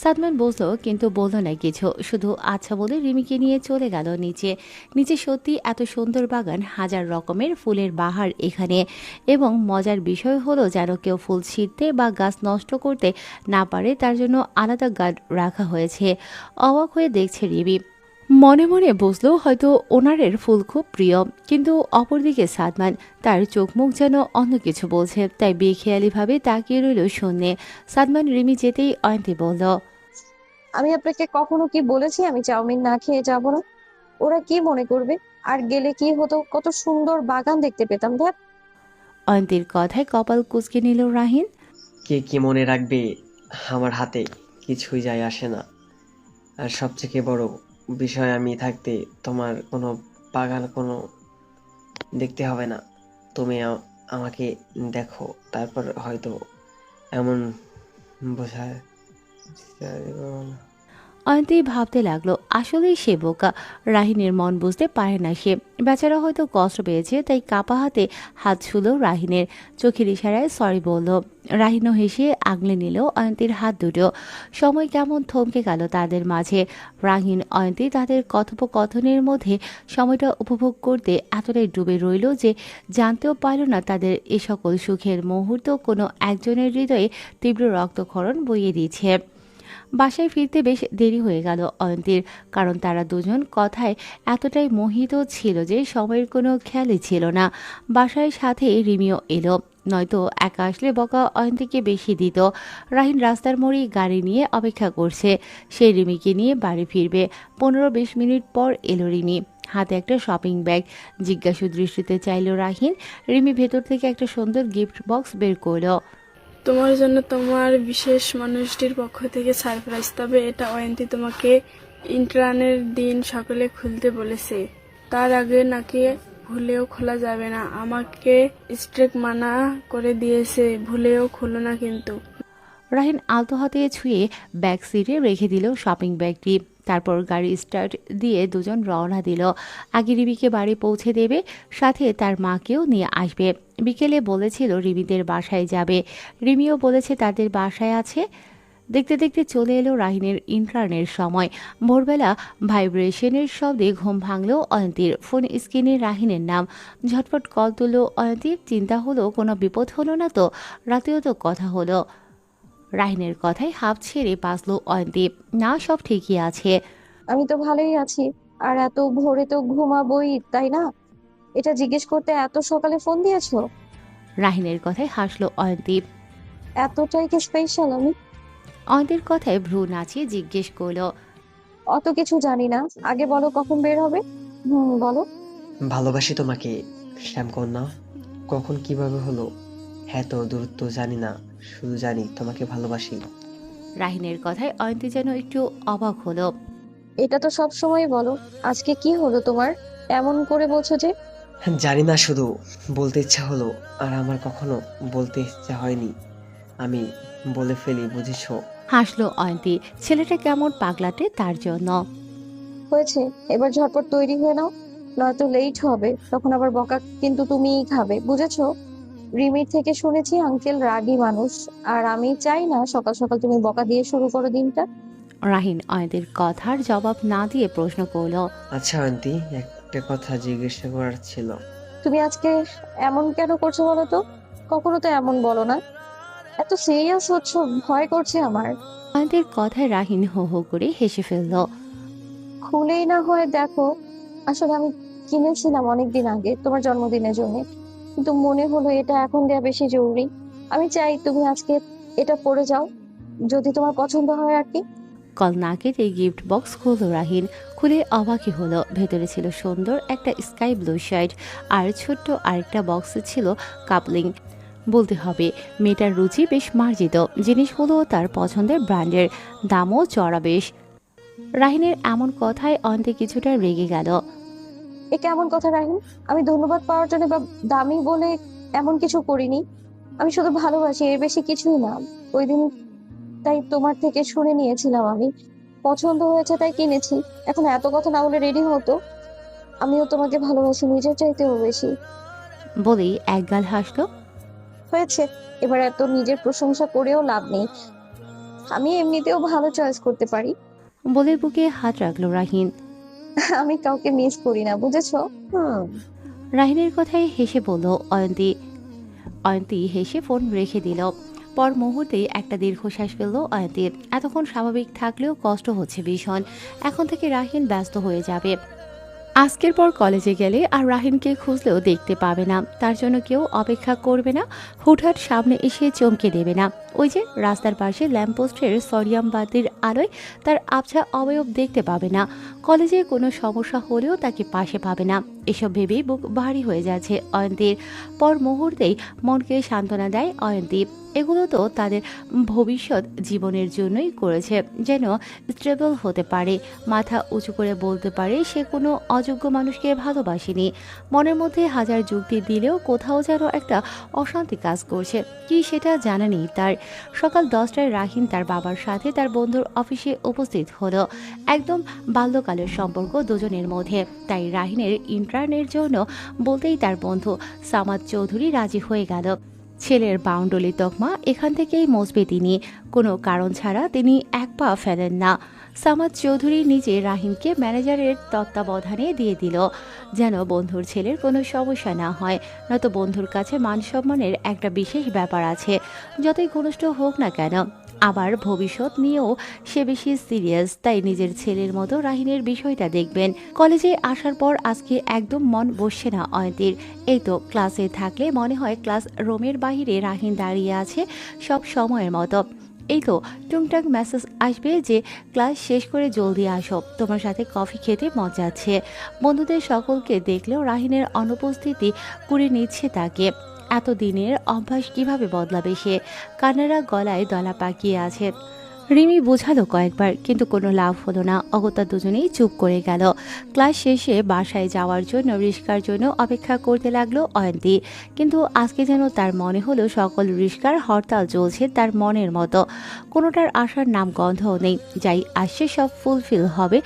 সাদমান বুঝলো কিন্তু বলল না কিছু, শুধু আচ্ছা বলে রিমিকে নিয়ে চলে গেল নিচে। নিচে সত্যি এত সুন্দর বাগান, হাজার রকমের ফুলের বাহার এখানে। এবং মজার বিষয় হলো যেন কেউ ফুল ছিঁড়তে বা গাছ নষ্ট করতে না পারে, তার জন্য আলাদা গার্ড রাখা হয়েছে। অবাক হয়ে দেখছে রিমি। মনে মনে বুঝলো হয়তো ওনারের ফুল খুব প্রিয়, কিন্তু অপরদিকে সাদমান, তার চোখ মুখ যেন অন্য কিছু বলছে, তাই বেখেয়ালিভাবে তাকিয়ে রইল শূন্যে। সাদমান রিমি যেতেই অয়ন্তী বলল, আমি আপনাকে কখনো কি বলেছি আমি চাউমিন না খেয়ে যাব না? ওরা কি মনে করবে? আর গেলে কি হতো, কত সুন্দর বাগান দেখতে পেতাম। ধ্যাত। অয়ন্তীর কথায় কপাল কুঁচকে নিল রাহিন। কে কি মনে রাখবে আমার হাতে কিছুই যায় আসে না। আর সবথেকে বড় বিষয়, আমি থাকতে তোমার কোনো বাগান কোনো দেখতে হবে না। তুমি আমাকে দেখো, তারপর হয়তো এমন বোঝায়। অয়ন্তী ভাবতে লাগলো আসলেই সে বোকা। রাহিনের মন বুঝতে পারে না সে। বেচারা হয়তো কষ্ট পেয়েছে, তাই কাপা হাতে হাত ছুলো রাহিনের। চোখের ইশারায় সরি বলল। রাহিনও হেসে আগলে নিল অয়ন্তীর হাত দুটো। সময় কেমন থমকে গেল তাদের মাঝে। রাহিন, অয়ন্তী তাদের কথোপকথনের মধ্যে সময়টা উপভোগ করতে এতটাই ডুবে রইল যে জানতেও পারল না তাদের এ সকল সুখের মুহূর্ত কোনো একজনের হৃদয়ে তীব্র রক্তক্ষরণ বইয়ে দিচ্ছে। বাসায় ফিরতে বেশ দেরি হয়ে গেল অয়ন্তীর, কারণ তারা দুজন কথায় এতটাই মোহিত ছিল যে সময়ের কোনো খেয়ালই ছিল না। বাসায় সাথে রিমিও এলো, নয়তো একা আসলে বকা অয়ন্তীকে বেশি দিত। রাহিন রাস্তার মোড়ে গাড়ি নিয়ে অপেক্ষা করছে, সে রিমিকে নিয়ে বাড়ি ফিরবে। 15-20 মিনিট পর এলো রিমি, হাতে একটা শপিং ব্যাগ। জিজ্ঞাসু দৃষ্টিতে চাইল রাহিন। রিমি ভেতর থেকে একটা সুন্দর গিফট বক্স বের করলো। তোমার জন্য তোমার বিশেষ মানুষটির পক্ষ থেকে সারপ্রাইজ, তবে এটা অয়ন্তী তোমাকে ইন্টার্নের দিন সকালে খুলতে বলেছে। তার আগে নাকি ভুলেও খোলা যাবে না। আমাকে স্ট্রিক্ট মানা করে দিয়েছে, ভুলেও খুলো না কিন্তু। রাহিন আলতো হাতে ছুঁয়ে ব্যাক সিটে রেখে দিল শপিং ব্যাগটি। তারপর গাড়ি স্টার্ট দিয়ে দুজন রওনা দিল। আগে রিমিকে বাড়ি পৌঁছে দেবে, সাথে তার মাকেও নিয়ে আসবে। বিকেলে বলেছিল রিমিদের বাসায় যাবে। রিমিও বলেছে তাদের বাসায় আছে। দেখতে দেখতে চলে এলো রাহিনের ইন্টার্নের সময়। ভোরবেলা ভাইব্রেশনের শব্দে ঘুম ভাঙল অয়ন্তীর। ফোন স্ক্রিনে রাহিনের নাম। ঝটপট কল তুলল অয়ন্তীর। চিন্তা হলো কোনো বিপদ হলো না তো? রাতেও তো কথা হলো। রাহিনের কথায় হাফ ছেড়ে বাঁচল অয়ন্তী। না, সব ঠিকই আছে। আমি তো ভালোই আছি। আর এত ভোরে তো ঘুমাবোই, তাই না? এটা জিজ্ঞেস করতে এত সকালে ফোন দিয়েছো? রাহিনের কথায় হাসলো অয়ন্তী। এতটাই কি স্পেশাল আমি? অয়ন্তীর কথায় ভ্রু নাচিয়ে জিজ্ঞেস করলো। অত কিছু জানি না, আগে বলো কখন বের হবে। বলো। ভালোবাসি তোমাকে শ্যামকন্যা। কখন কিভাবে হলো হ্যাঁ তো দূরত্ব জানি না, শুধু জানি তোমাকে ভালোবাসি। রাহিনের কথায় অয়ন্তী যেন একটু অবাক হলো। এটা তো সব সময় বলো, আজকে কি হলো তোমার? এমন করে বলছো যে? জানি না, শুধু বলতে ইচ্ছা হলো। আর আমার কখনো বলতে ইচ্ছা হয়নি, আমি বলে ফেলি, বুঝেছো? হাসলো অয়ন্তী। ছেলেটা কেমন পাগলাটে তার জন্য। হয়েছে, এবার ঝটপট তৈরি হয়ে নাও, নয়তো লেট হবে, তখন আবার বকা কিন্তু তুমিই খাবে, বুঝেছো? রিমির থেকে শুনেছি আঙ্কেল রাগী মানুষ, আর আমি চাই না সকাল সকাল তুমি বকা দিয়ে শুরু করো দিনটা। রাহিন অয়ন্তীর কথার জবাব না দিয়ে প্রশ্ন করলো। আচ্ছা আন্টি, একটা কথা জিজ্ঞাসা করার ছিল। তুমি আজকে এমন কেন করছো বলো তো? কখনো তো এমন বলো না। এত সিরিয়াস হচ্ছ, ভয় করছে আমার। অয়ন্তীর কথায় রাহিন হো হো করে হেসে ফেললো। খুলেই না হয় দেখো, আসলে আমি কিনেছিলাম অনেকদিন আগে তোমার জন্মদিনের জন্য, কিন্তু মনে হলো এটা এখন দেয়া বেশি জরুরি। আমি চাই তুমি আজকে এটা পরে যাও, যদি তোমার পছন্দ হয় আর কি। কল না কেটে গিফট বক্স খুললো রাহিন। খুলে অবাকই হলো। ভেতরে ছিল সুন্দর একটা স্কাই ব্লু শার্ট, আর ছোট্ট আরেকটা বক্সে ছিল কাপলিং। বলতে হবে মেয়েটার রুচি বেশ মার্জিত। জিনিসগুলো তার পছন্দের ব্র্যান্ডের, দামও চড়া বেশ। রাহিনের এমন কথায় অন্তে কিছুটা রেগে গেল। এ কেমন কথা রাহিন? আমি ধন্যবাদ পাওয়ার জন্য বা দামি বলে এমন কিছু করিনি। আমি শুধু ভালোবাসি, এর বেশি কিছুই না। ওই দিন তাই তোমার থেকে শুনে নিয়েছিলাম আমি, পছন্দ হয়েছে তাই কিনেছি। এখন এত কথা না বলে রেডি হতো। আমিও তোমাকে ভালোবাসি নিজের চাইতেও বেশি। বলেই একগাল হাসলো। হয়েছে, এবার এত নিজের প্রশংসা করেও লাভ নেই, আমি এমনিতেও ভালো চয়েস করতে পারি। বলে বুকে হাত রাখলো রাহিন। আমি কাউকে মিস করি না, বুঝেছো? রাহিনের কথায় হেসে বলল অয়ন্তী। অয়ন্তী হেসে ফোন রেখে দিল। পর মুহূর্তেই একটা দীর্ঘশ্বাস ফেলল অয়ন্তীর। এতক্ষণ স্বাভাবিক থাকলেও কষ্ট হচ্ছে ভীষণ। এখন থেকে রাহিন ব্যস্ত হয়ে যাবে। আজকের পর কলেজে গেলে আর রাহিনকে খুঁজলেও দেখতে পাবে না। তার জন্য কেউ অপেক্ষা করবে না, হুটহাট সামনে এসে চমকে দেবে না। ওই যে রাস্তার পাশে ল্যাম্পপোস্টের সোডিয়াম বাতির আলোয় তার আবছা অবয়ব দেখতে পাবে না। কলেজে কোনো সমস্যা হলেও তাকে পাশে পাবে না। এসব ভেবেই বুক ভারী হয়ে যাচ্ছে অয়ন্তীর। পর মুহূর্তেই মনকে সান্ত্বনা দেয় অয়ন্তী। এগুলো তো তাদের ভবিষ্যৎ জীবনের জন্যই করেছে, যেন স্টেবল হতে পারে, মাথা উঁচু করে বলতে পারে সে কোনো অযোগ্য মানুষকে ভালোবাসেনি। মনের মধ্যে হাজার যুক্তি দিলেও কোথাও যেন একটা অশান্তি কাজ করছে, কি সেটা জানা নেই তার। সকাল 10টায় রাহিন তার বাবার সাথে তার বন্ধুর অফিসে উপস্থিত হলো। একদম বাল্যকালের সম্পর্ক দুজনের মধ্যে, তাই রাহিনের ইন্টার্নের জন্য বলতেই তার বন্ধু সামাদ চৌধুরী রাজি হয়ে গেল। ছেলের বাউন্ডুলি তকমা এখান থেকেই মসবে তিনি। কোনো কারণ ছাড়া তিনি এক পা ফেলেন না। সামাদ চৌধুরী নিজে রাহিনকে ম্যানেজারের তত্ত্বাবধানে দিয়ে দিল, যেন বন্ধুর ছেলের কোনো সমস্যা না হয়। নয়তো বন্ধুর কাছে মান সম্মানের একটা বিশেষ ব্যাপার আছে, যতই ঘনিষ্ঠ হোক না কেন। আবার ভবিষ্যৎ নিয়েও সে বেশি সিরিয়াস, তাই নিজের ছেলের মতো রাহিনের বিষয়টা দেখবেন। কলেজে আসার পর আজকে একদম মন বসছে না অয়ন্তীর। এই তো ক্লাসে থাকলে মনে হয় ক্লাস রুমের বাহিরে রাহিন দাঁড়িয়ে আছে সব সময়ের মতো। এই তো টুংটাং মেসেজ আসবে যে ক্লাস শেষ করে জলদি আসো, তোমার সাথে কফি খেতে মজা আছে। বন্ধুদের সকলকে দেখলেও রাহিনের অনুপস্থিতি কুড়ে নিচ্ছে তাকে। এতদিনের অভ্যাস কিভাবে বদলাবে সে? কান্নারা গলায় দলা পাকিয়ে আছে। রিমি বোঝালো কয়েকবার, কিন্তু কোনো লাভ হলো না। অগত্যা দুজনেই চুপ করে গেল। ক্লাস শেষে বাসায় যাওয়ার জন্য রিস্কার জন্য অপেক্ষা করতে লাগলো অয়ন্তী। কিন্তু আজকে যেন তার মনে হলো সকল রিস্কার হরতাল চলছে তার মনের মতো। কোনোটার আসার নাম গন্ধও নেই। যাই আসছে সব ফুলফিল হবে,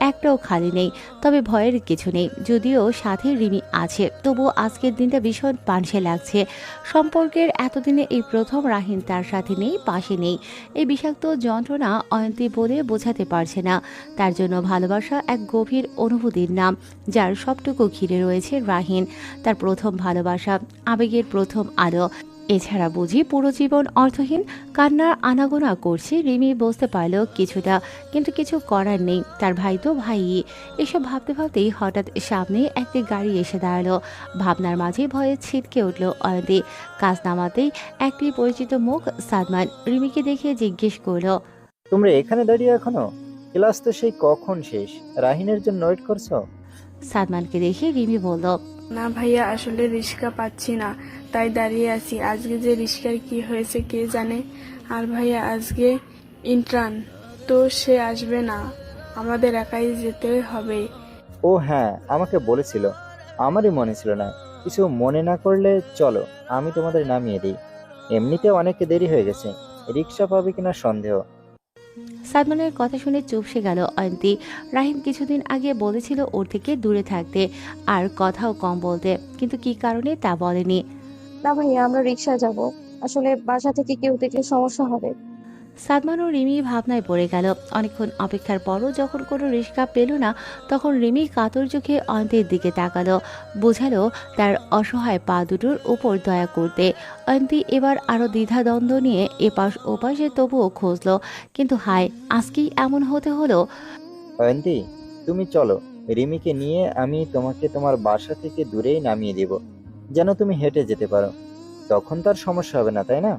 একটাও খালি নেই। তবে ভয়ের কিছু নেই, যদিও সাথে রিমি আছে, তবুও আজকের দিনটা ভীষণ পানসে লাগছে। সম্পর্কের এতদিনে এই প্রথম রাহিন তার সাথে নেই, পাশে নেই। এই বিষাক্ত যন্ত্রণা অয়ন্তী বলে বোঝাতে পারছে না। তার জন্য ভালোবাসা এক গভীর অনুভূতির নাম, যার সবটুকু ঘিরে রয়েছে রাহিন। তার প্রথম ভালোবাসা, আবেগের প্রথম আলো। এছাড়া বুঝি পুরো জীবন অর্থহীন। কান্নার আনাগোনা করছে রিমি বুঝতে পারল কিছুটা, কিন্তু কিছু করার নেই, তার ভাই তো ভাইই। এসব ভাবতে ভাবতেই হঠাৎ সামনে একটি গাড়ি এসে দাঁড়ালো। ভাবনার মাঝে ভয়ে ছিটকে উঠল অয়ন্তী। কাজ নামাতেই একটি পরিচিত মুখ সাদমান রিমিকে দেখে জিজ্ঞেস করলো, তোমরা এখানে দাঁড়িয়ে এখনো? ক্লাস তো সেই কখন শেষ, রাহিনের জন্য ওয়েট করছো? সাদমানকে দেখে রিমি বলল, না ভাইয়া, আসলে রিক্সা পাচ্ছি না, তাই দাঁড়িয়ে আছি। আজকে যে রিক্সার কি হয়েছে কে জানে। আর ভাইয়া আজকে ইন্টার্ন, তো সে আসবে না, আমাদের একাই যেতে হবে। ও হ্যাঁ, আমাকে বলেছিল, আমারই মনে ছিল না। কিছু মনে না করলে চলো, আমি তোমাদের নামিয়ে দিই। এমনিতে অনেক দেরি হয়ে গেছে, রিক্সা পাবে কিনা সন্দেহ। সাদমানের কথা শুনে চুপসে গেল অয়ন্তী। রাহিন কিছুদিন আগে বলেছিল ওর থেকে দূরে থাকতে আর কথাও কম বলতে, কিন্তু কি কারণে তা বলেনি। না ভাইয়া, আমরা রিক্সায় যাব। আসলে বাসা থেকে কেউ দেখলে সমস্যা হবে। সাদমান ও রিমি ভাবনায় পড়ে গেল। অনেকক্ষণ অপেক্ষার পরও যখন কোনো রিক্সা পেল না, তখন রিমি কাতর চোখে অয়ন্তীর দিকে তাকালো, বোঝালো তার অসহায় পা দুটোর উপর দয়া করতে। অয়ন্তী এবার আরো দ্বিধাদ্বন্দ্ব নিয়ে এপাশ ওপাশে তবুও খুঁজলো, কিন্তু হায়, আজকেই এমন হতে হলো। অয়ন্তী, তুমি চলো, রিমিকে নিয়ে আমি তোমাকে তোমার বাসা থেকে দূরেই নামিয়ে দেব, যেন তুমি হেঁটে যেতে পারো। তখন তার সমস্যা হবে না, তাই না?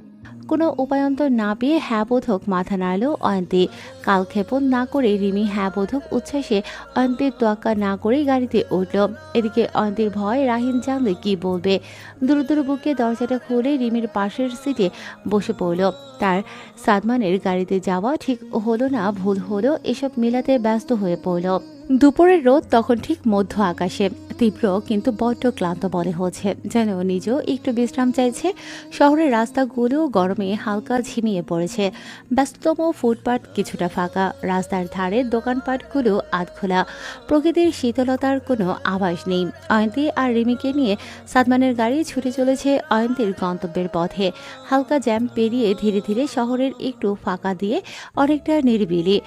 কোনো উপায়ন্তর না পেয়ে হ্যাঁ বোধক মাথা নাড়ল অয়ন্তী। কালক্ষেপণ না করে রিমি হ্যাঁ বোধক উচ্ছ্বাসে অয়ন্তীর তোয়াক্কা না করেই গাড়িতে উঠল। এদিকে অয়ন্তীর ভয় রাহিন জানলে কি বলবে। দ্রুত বুকে দরজাটা খুলে রিমির পাশের সিটে বসে পড়ল। তার সাদমানের গাড়িতে যাওয়া ঠিক হলো না ভুল হলো, এসব মেলাতে ব্যস্ত হয়ে পড়ল। দুপুরের রোদ তখন ঠিক মধ্য আকাশে, তীব্র কিন্তু বড্ড ক্লান্ত মনে হচ্ছে, যেন নিজেও একটু বিশ্রাম চাইছে। শহরের রাস্তাগুলো গরমে হালকা ঝিমিয়ে পড়েছে। ব্যস্ততম ফুটপাত কিছুটা ফাঁকা, রাস্তার ধারে দোকানপাটগুলো আধখোলা। প্রকৃতির শীতলতার কোনো আভাস নেই। অয়ন্তী আর রিমিকে নিয়ে সাদমানের গাড়ি ছুটে চলেছে অয়ন্তীর গন্তব্যের পথে। হালকা জ্যাম পেরিয়ে ধীরে ধীরে শহরের একটু ফাঁকা দিয়ে অনেকটা নিরিবিলি।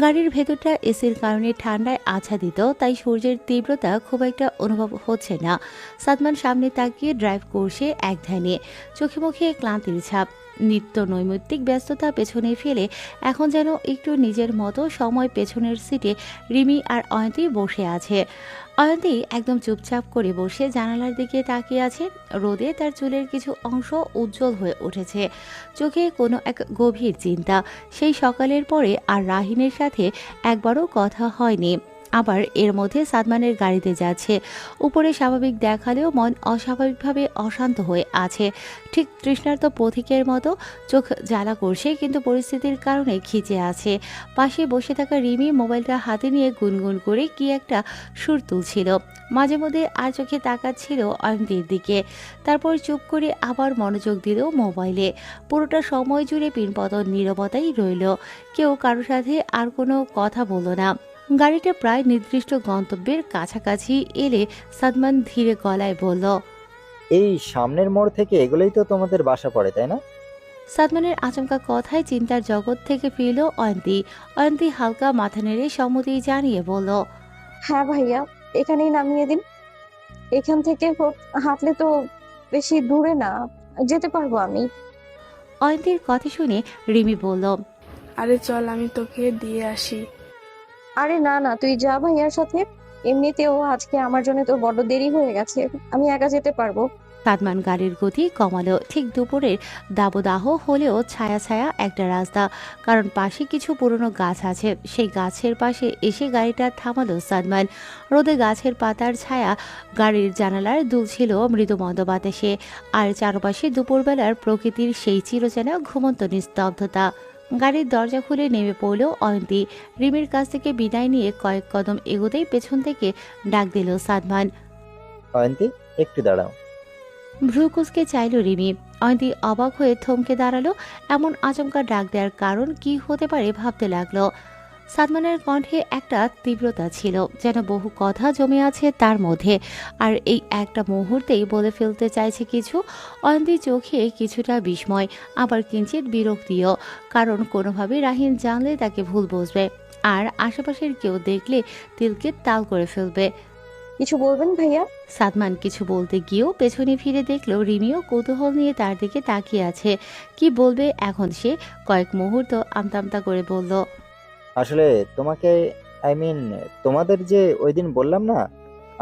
গাড়ির ভেতরটা এসির কারণে ঠান্ডায় আচ্ছাদিত, তাই সূর্যের তীব্রতা খুব একটা অনুভব হচ্ছে না। সাদমান সামনে তাকিয়ে ড্রাইভ করছে এক ধ্যানে, চোখে মুখে ক্লান্তির ছাপ। নিত্য নৈমিত্তিক ব্যস্ততা পেছনে ফেলে এখন যেন একটু নিজের মতো সময় পেছনের সিটে রিমি আর অয়ন্তী বসে আছে। অয়ন্তী একদম চুপচাপ করে বসে জানালার দিকে তাকিয়ে আছে। রোদে তার চুলের কিছু অংশ উজ্জ্বল হয়ে উঠেছে, চোখে কোনো এক গভীর চিন্তা। সেই সকালের পরে আর রাহিনের সাথে একবারও কথা হয়নি, আবার এর মধ্যে সাদমানের গাড়িতে যাচ্ছে। উপরে স্বাভাবিক দেখালেও মন অস্বাভাবিকভাবে অশান্ত হয়ে আছে, ঠিক তৃষ্ণার্ত পথিকের মতো। চোখ জ্বালা করছে, কিন্তু পরিস্থিতির কারণে খিচে আছে। পাশে বসে থাকা রিমি মোবাইলটা হাতে নিয়ে গুনগুন করে কি একটা সুর তুলছিল, মাঝে মধ্যে আর চোখে তাকাচ্ছিল অয়ন্তীর দিকে। তারপর চুপ করে আবার মনোযোগ দিল মোবাইলে। পুরোটা সময় জুড়ে পিনপতন নীরবতাই রইল, কেউ কারোর সাথে আর কোনো কথা বলল না। গাড়িটা প্রায় নির্দিষ্ট গন্তব্যের কাছাকাছি এলে সাদমান ধীরে গলায় বলল, এই সামনের মোড় থেকে এগুলোই তো তোমাদের বাসা পড়ে, তাই না? সাদমানের আচমকা কথায় চিন্তার জগৎ থেকে ফিরল অয়ন্তী। অয়ন্তী হালকা মাথা নেড়ে সম্মতি জানিয়ে বলল, হ্যাঁ ভাইয়া, এখানেই নামিয়ে দিন। এখান থেকে হাঁটলে তো বেশি দূরে না, যেতে পারবো আমি। অয়ন্তীর কথা শুনে রিমি বলল, আরে চল, আমি তোকে দিয়ে আসি। আরে না না, তুই যা ভাইয়ার সাথে। এমনিতেও আজকে আমার জন্য তো বড্ড দেরি হয়ে গেছে, আমি একা যেতে পারবো। সাদমান গাড়ির গতি কমালো। ঠিক দুপুরের দাবদাহ হলেও ছায়া ছায়া একটা রাস্তা, কারণ পাশে কিছু পুরনো গাছ আছে। সেই গাছের পাশে এসে গাড়িটা থামালো সাদমান। রোদে গাছের পাতার ছায়া গাড়ির জানালার দুলছিল মৃদু মন্দ বাতাসে, আর চারপাশে দুপুরবেলার প্রকৃতির সেই চিরচেনা ঘুমন্ত নিস্তব্ধতা। গাড়ির দরজা খুলে নেমে পড়ল অয়ন্তী। রিমির কাছ থেকে বিদায় নিয়ে কয়েক কদম এগোতেই পেছন থেকে ডাক দিল সাদমান। অয়ন্তী, একটু দাঁড়াও। ভ্রু কুঁচকে চাইল রিমি। অয়ন্তী অবাক হয়ে থমকে দাঁড়ালো। এমন আচমকা ডাক দেওয়ার কারণ কি হতে পারে ভাবতে লাগলো। সাদমানের কণ্ঠে একটা তীব্রতা ছিল, যেন বহু কথা জমে আছে তার মধ্যে, আর এই একটা মুহূর্তেই বলে ফেলতে চাইছে কিছু। অয়ন্তীর চোখে কিছুটা বিস্ময়, আবার কিঞ্চিত বিরক্তিও, কারণ কোনোভাবে রাহিন জানলে তাকে ভুল বুঝবে, আর আশেপাশের কেউ দেখলে তিলকে তাল করে ফেলবে। কিছু বলবেন ভাইয়া? সাদমান কিছু বলতে গিয়েও পেছনে ফিরে দেখলো রিমিও কৌতূহল নিয়ে তার দিকে তাকিয়ে আছে। কি বলবে এখন সে? কয়েক মুহূর্ত আমতা আমতা করে বলল, আসলে তোমাকে তোমাদের যে ওই দিন বললাম না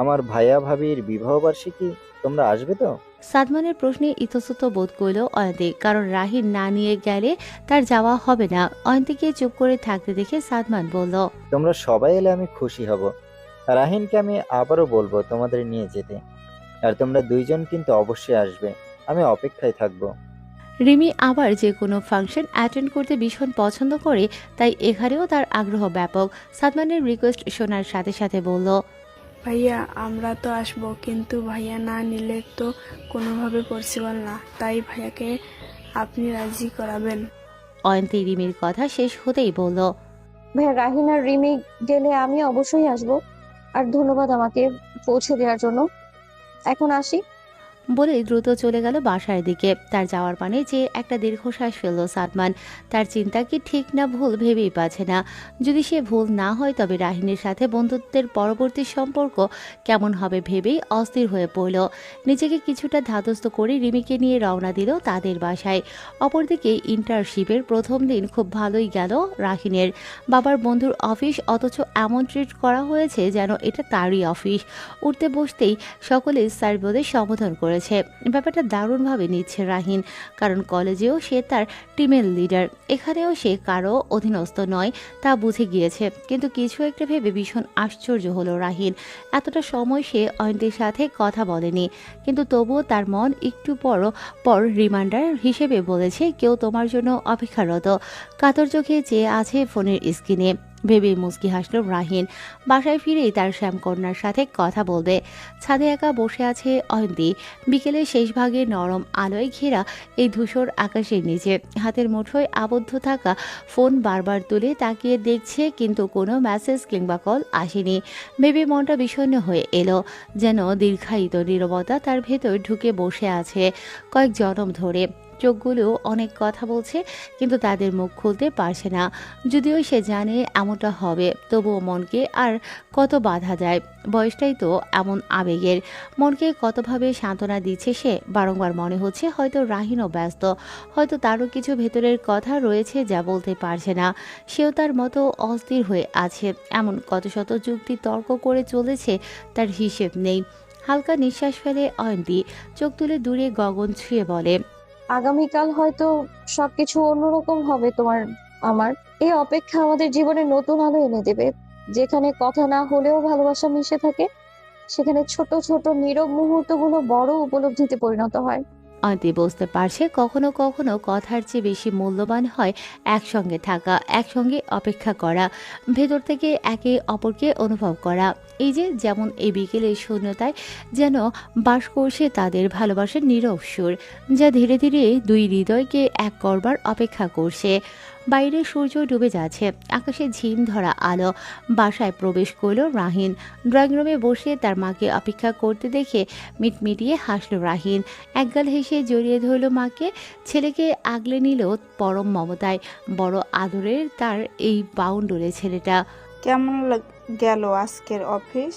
আমার ভাইয়া ভাবির বিবাহ বার্ষিকী, তোমরা আসবে তো? সাদমানের প্রশ্নে ইতস্তত বোধ করল অয়ন্তী, কারণ রাহিন না নিয়ে গেলে তার যাওয়া হবে না। অয়ন্তীকে চুপ করে থাকতে দেখে সাদমান বলল, তোমরা সবাই এলে আমি খুশি হব। রাহিনকে আমি আবারও বলবো তোমাদের নিয়ে যেতে। আর তোমরা দুইজন কিন্তু অবশ্যই আসবে, আমি অপেক্ষায় থাকবো। রিমি আবার যে কোনো ফাংশন অ্যাটেন্ড করতে ভীষণ পছন্দ করে, তাই এখানেও তার আগ্রহ ব্যাপক। সাদমানের রিকোয়েস্ট শোনার সাথে সাথে বলল, ভাইয়া আমরা তো আসবো, কিন্তু ভাইয়া না নিলে তো কোনোভাবে পসিবল না, তাই ভাইয়াকে আপনি রাজি করাবেন। অয়ন্তী রিমির কথা শেষ হতেই বলল, ভাইয়া রাহিন আর রিমি গেলে আমি অবশ্যই আসবো। আর ধন্যবাদ আমাকে পৌঁছে দেওয়ার জন্য। এখন আসি। বলে দ্রুত চলে গেল বাসার দিকে। তার যাওয়ার পানে যে একটা দীর্ঘশ্বাস ফেলল সাদমান। তার চিন্তা কি ঠিক না ভুল ভেবেই পাচ্ছে না। যদি সে ভুল না হয় তবে রাহিনীর সাথে বন্ধুত্বের পরবর্তী সম্পর্ক কেমন হবে ভেবেই অস্থির হয়ে পড়ল। নিজেকে কিছুটা ধাতস্থ করে রিমিকে নিয়ে রওনা দিল তাদের বাসায়। অপরদিকে ইন্টার্নশিপের প্রথম দিন খুব ভালোই গেল রাহিনের। বাবার বন্ধুর অফিস, অথচ এমন ট্রিট করা হয়েছে যেন এটা তারই অফিস। উঠতে বসতেই সকলে স্যার বলে সম্বোধন করেছে। ব্যাপারটা দারুণভাবে নিচ্ছে রাহিন, কারণ কলেজেও সে তার টিমের লিডার, এখানেও সে কারো অধীনস্থ নয় তা বুঝে গিয়েছে। কিন্তু কিছু একটা ভেবে ভীষণ আশ্চর্য হলো রাহিন। এতটা সময় সে অয়ন্তীর সাথে কথা বলেনি, কিন্তু তবুও তার মন একটু পর রিমাইন্ডার হিসেবে বলেছে কেউ তোমার জন্য অপেক্ষারত। কাতর চোখে চেয়ে আছে ফোনের স্ক্রিনে ভেবে মুচকি হাসল রাহিন। বাসায় ফিরেই তার শ্যামকন্যার সাথে কথা বলবে। ছাদে একা বসে আছে অয়ন্তী। বিকেলের শেষ ভাগে নরম আলোয় ঘেরা এই ধূসর আকাশের নিচে হাতের মুঠোয় আবদ্ধ থাকা ফোন বারবার তুলে তাকিয়ে দেখছে, কিন্তু কোনো মেসেজ কিংবা কল আসেনি। ভেবে মনটা বিষণ্ণ হয়ে এলো, যেন দীর্ঘায়িত নীরবতা তার ভেতর ঢুকে বসে আছে কয়েক জনম ধরে। চোখগুলো অনেক কথা বলছে, কিন্তু তাদের মুখ খুলতে পারছে না। যদিও সে জানে এমনটা হবে, তবুও মনকে আর কত বাধা যায়। বয়সটাই তো এমন আবেগের। মনকে কতভাবে সান্ত্বনা দিচ্ছে সে। বারংবার মনে হচ্ছে হয়তো রাহিনও ব্যস্ত, হয়তো তারও কিছু ভেতরের কথা রয়েছে যা বলতে পারছে না। সেও তার মতো অস্থির হয়ে আছে। এমন কত শত যুক্তি তর্ক করে চলেছে, তার হিসেব নেই। হালকা নিঃশ্বাস ফেলে অয়ন্তী, চোখ তুলে দূরে গগন ছুঁয়ে বলে, আগামীকাল হয়তো সবকিছু অন্যরকম হবে। তোমার আমার এই অপেক্ষা আমাদের জীবনে নতুন আলো এনে দেবে। যেখানে কথা না হলেও ভালোবাসা মিশে থাকে, সেখানে ছোট ছোট নীরব মুহূর্তগুলো বড় উপলব্ধিতে পরিণত হয়। অয়ন্তী বুঝতে পারছে কখনো কখনো কথার চেয়ে বেশি মূল্যবান হয় একসঙ্গে থাকা, একসঙ্গে অপেক্ষা করা, ভেতর থেকে একে অপরকে অনুভব করা। এই যে যেমন এই বিকেলের শূন্যতায় যেন বাস করছে তাদের ভালোবাসার নীরব সুর, যা ধীরে ধীরে দুই হৃদয়কে এক করবার অপেক্ষা করছে। বাইরে সূর্য ডুবে যাচ্ছে, আকাশে ঝিম ধরা আলো। বাসায় প্রবেশ করল রাহিন। ড্রয়িং রুমে বসে তার মাকে অপেক্ষা করতে দেখে মিটমিটিয়ে হাসল রাহিন। একগাল হেসে জড়িয়ে ধরল মাকে। ছেলেকে আগলে নিল পরম মমতায়। বড় আদরের তার এই বাউন্ডুলে ছেলেটা। কেমন গেল আজকের অফিস?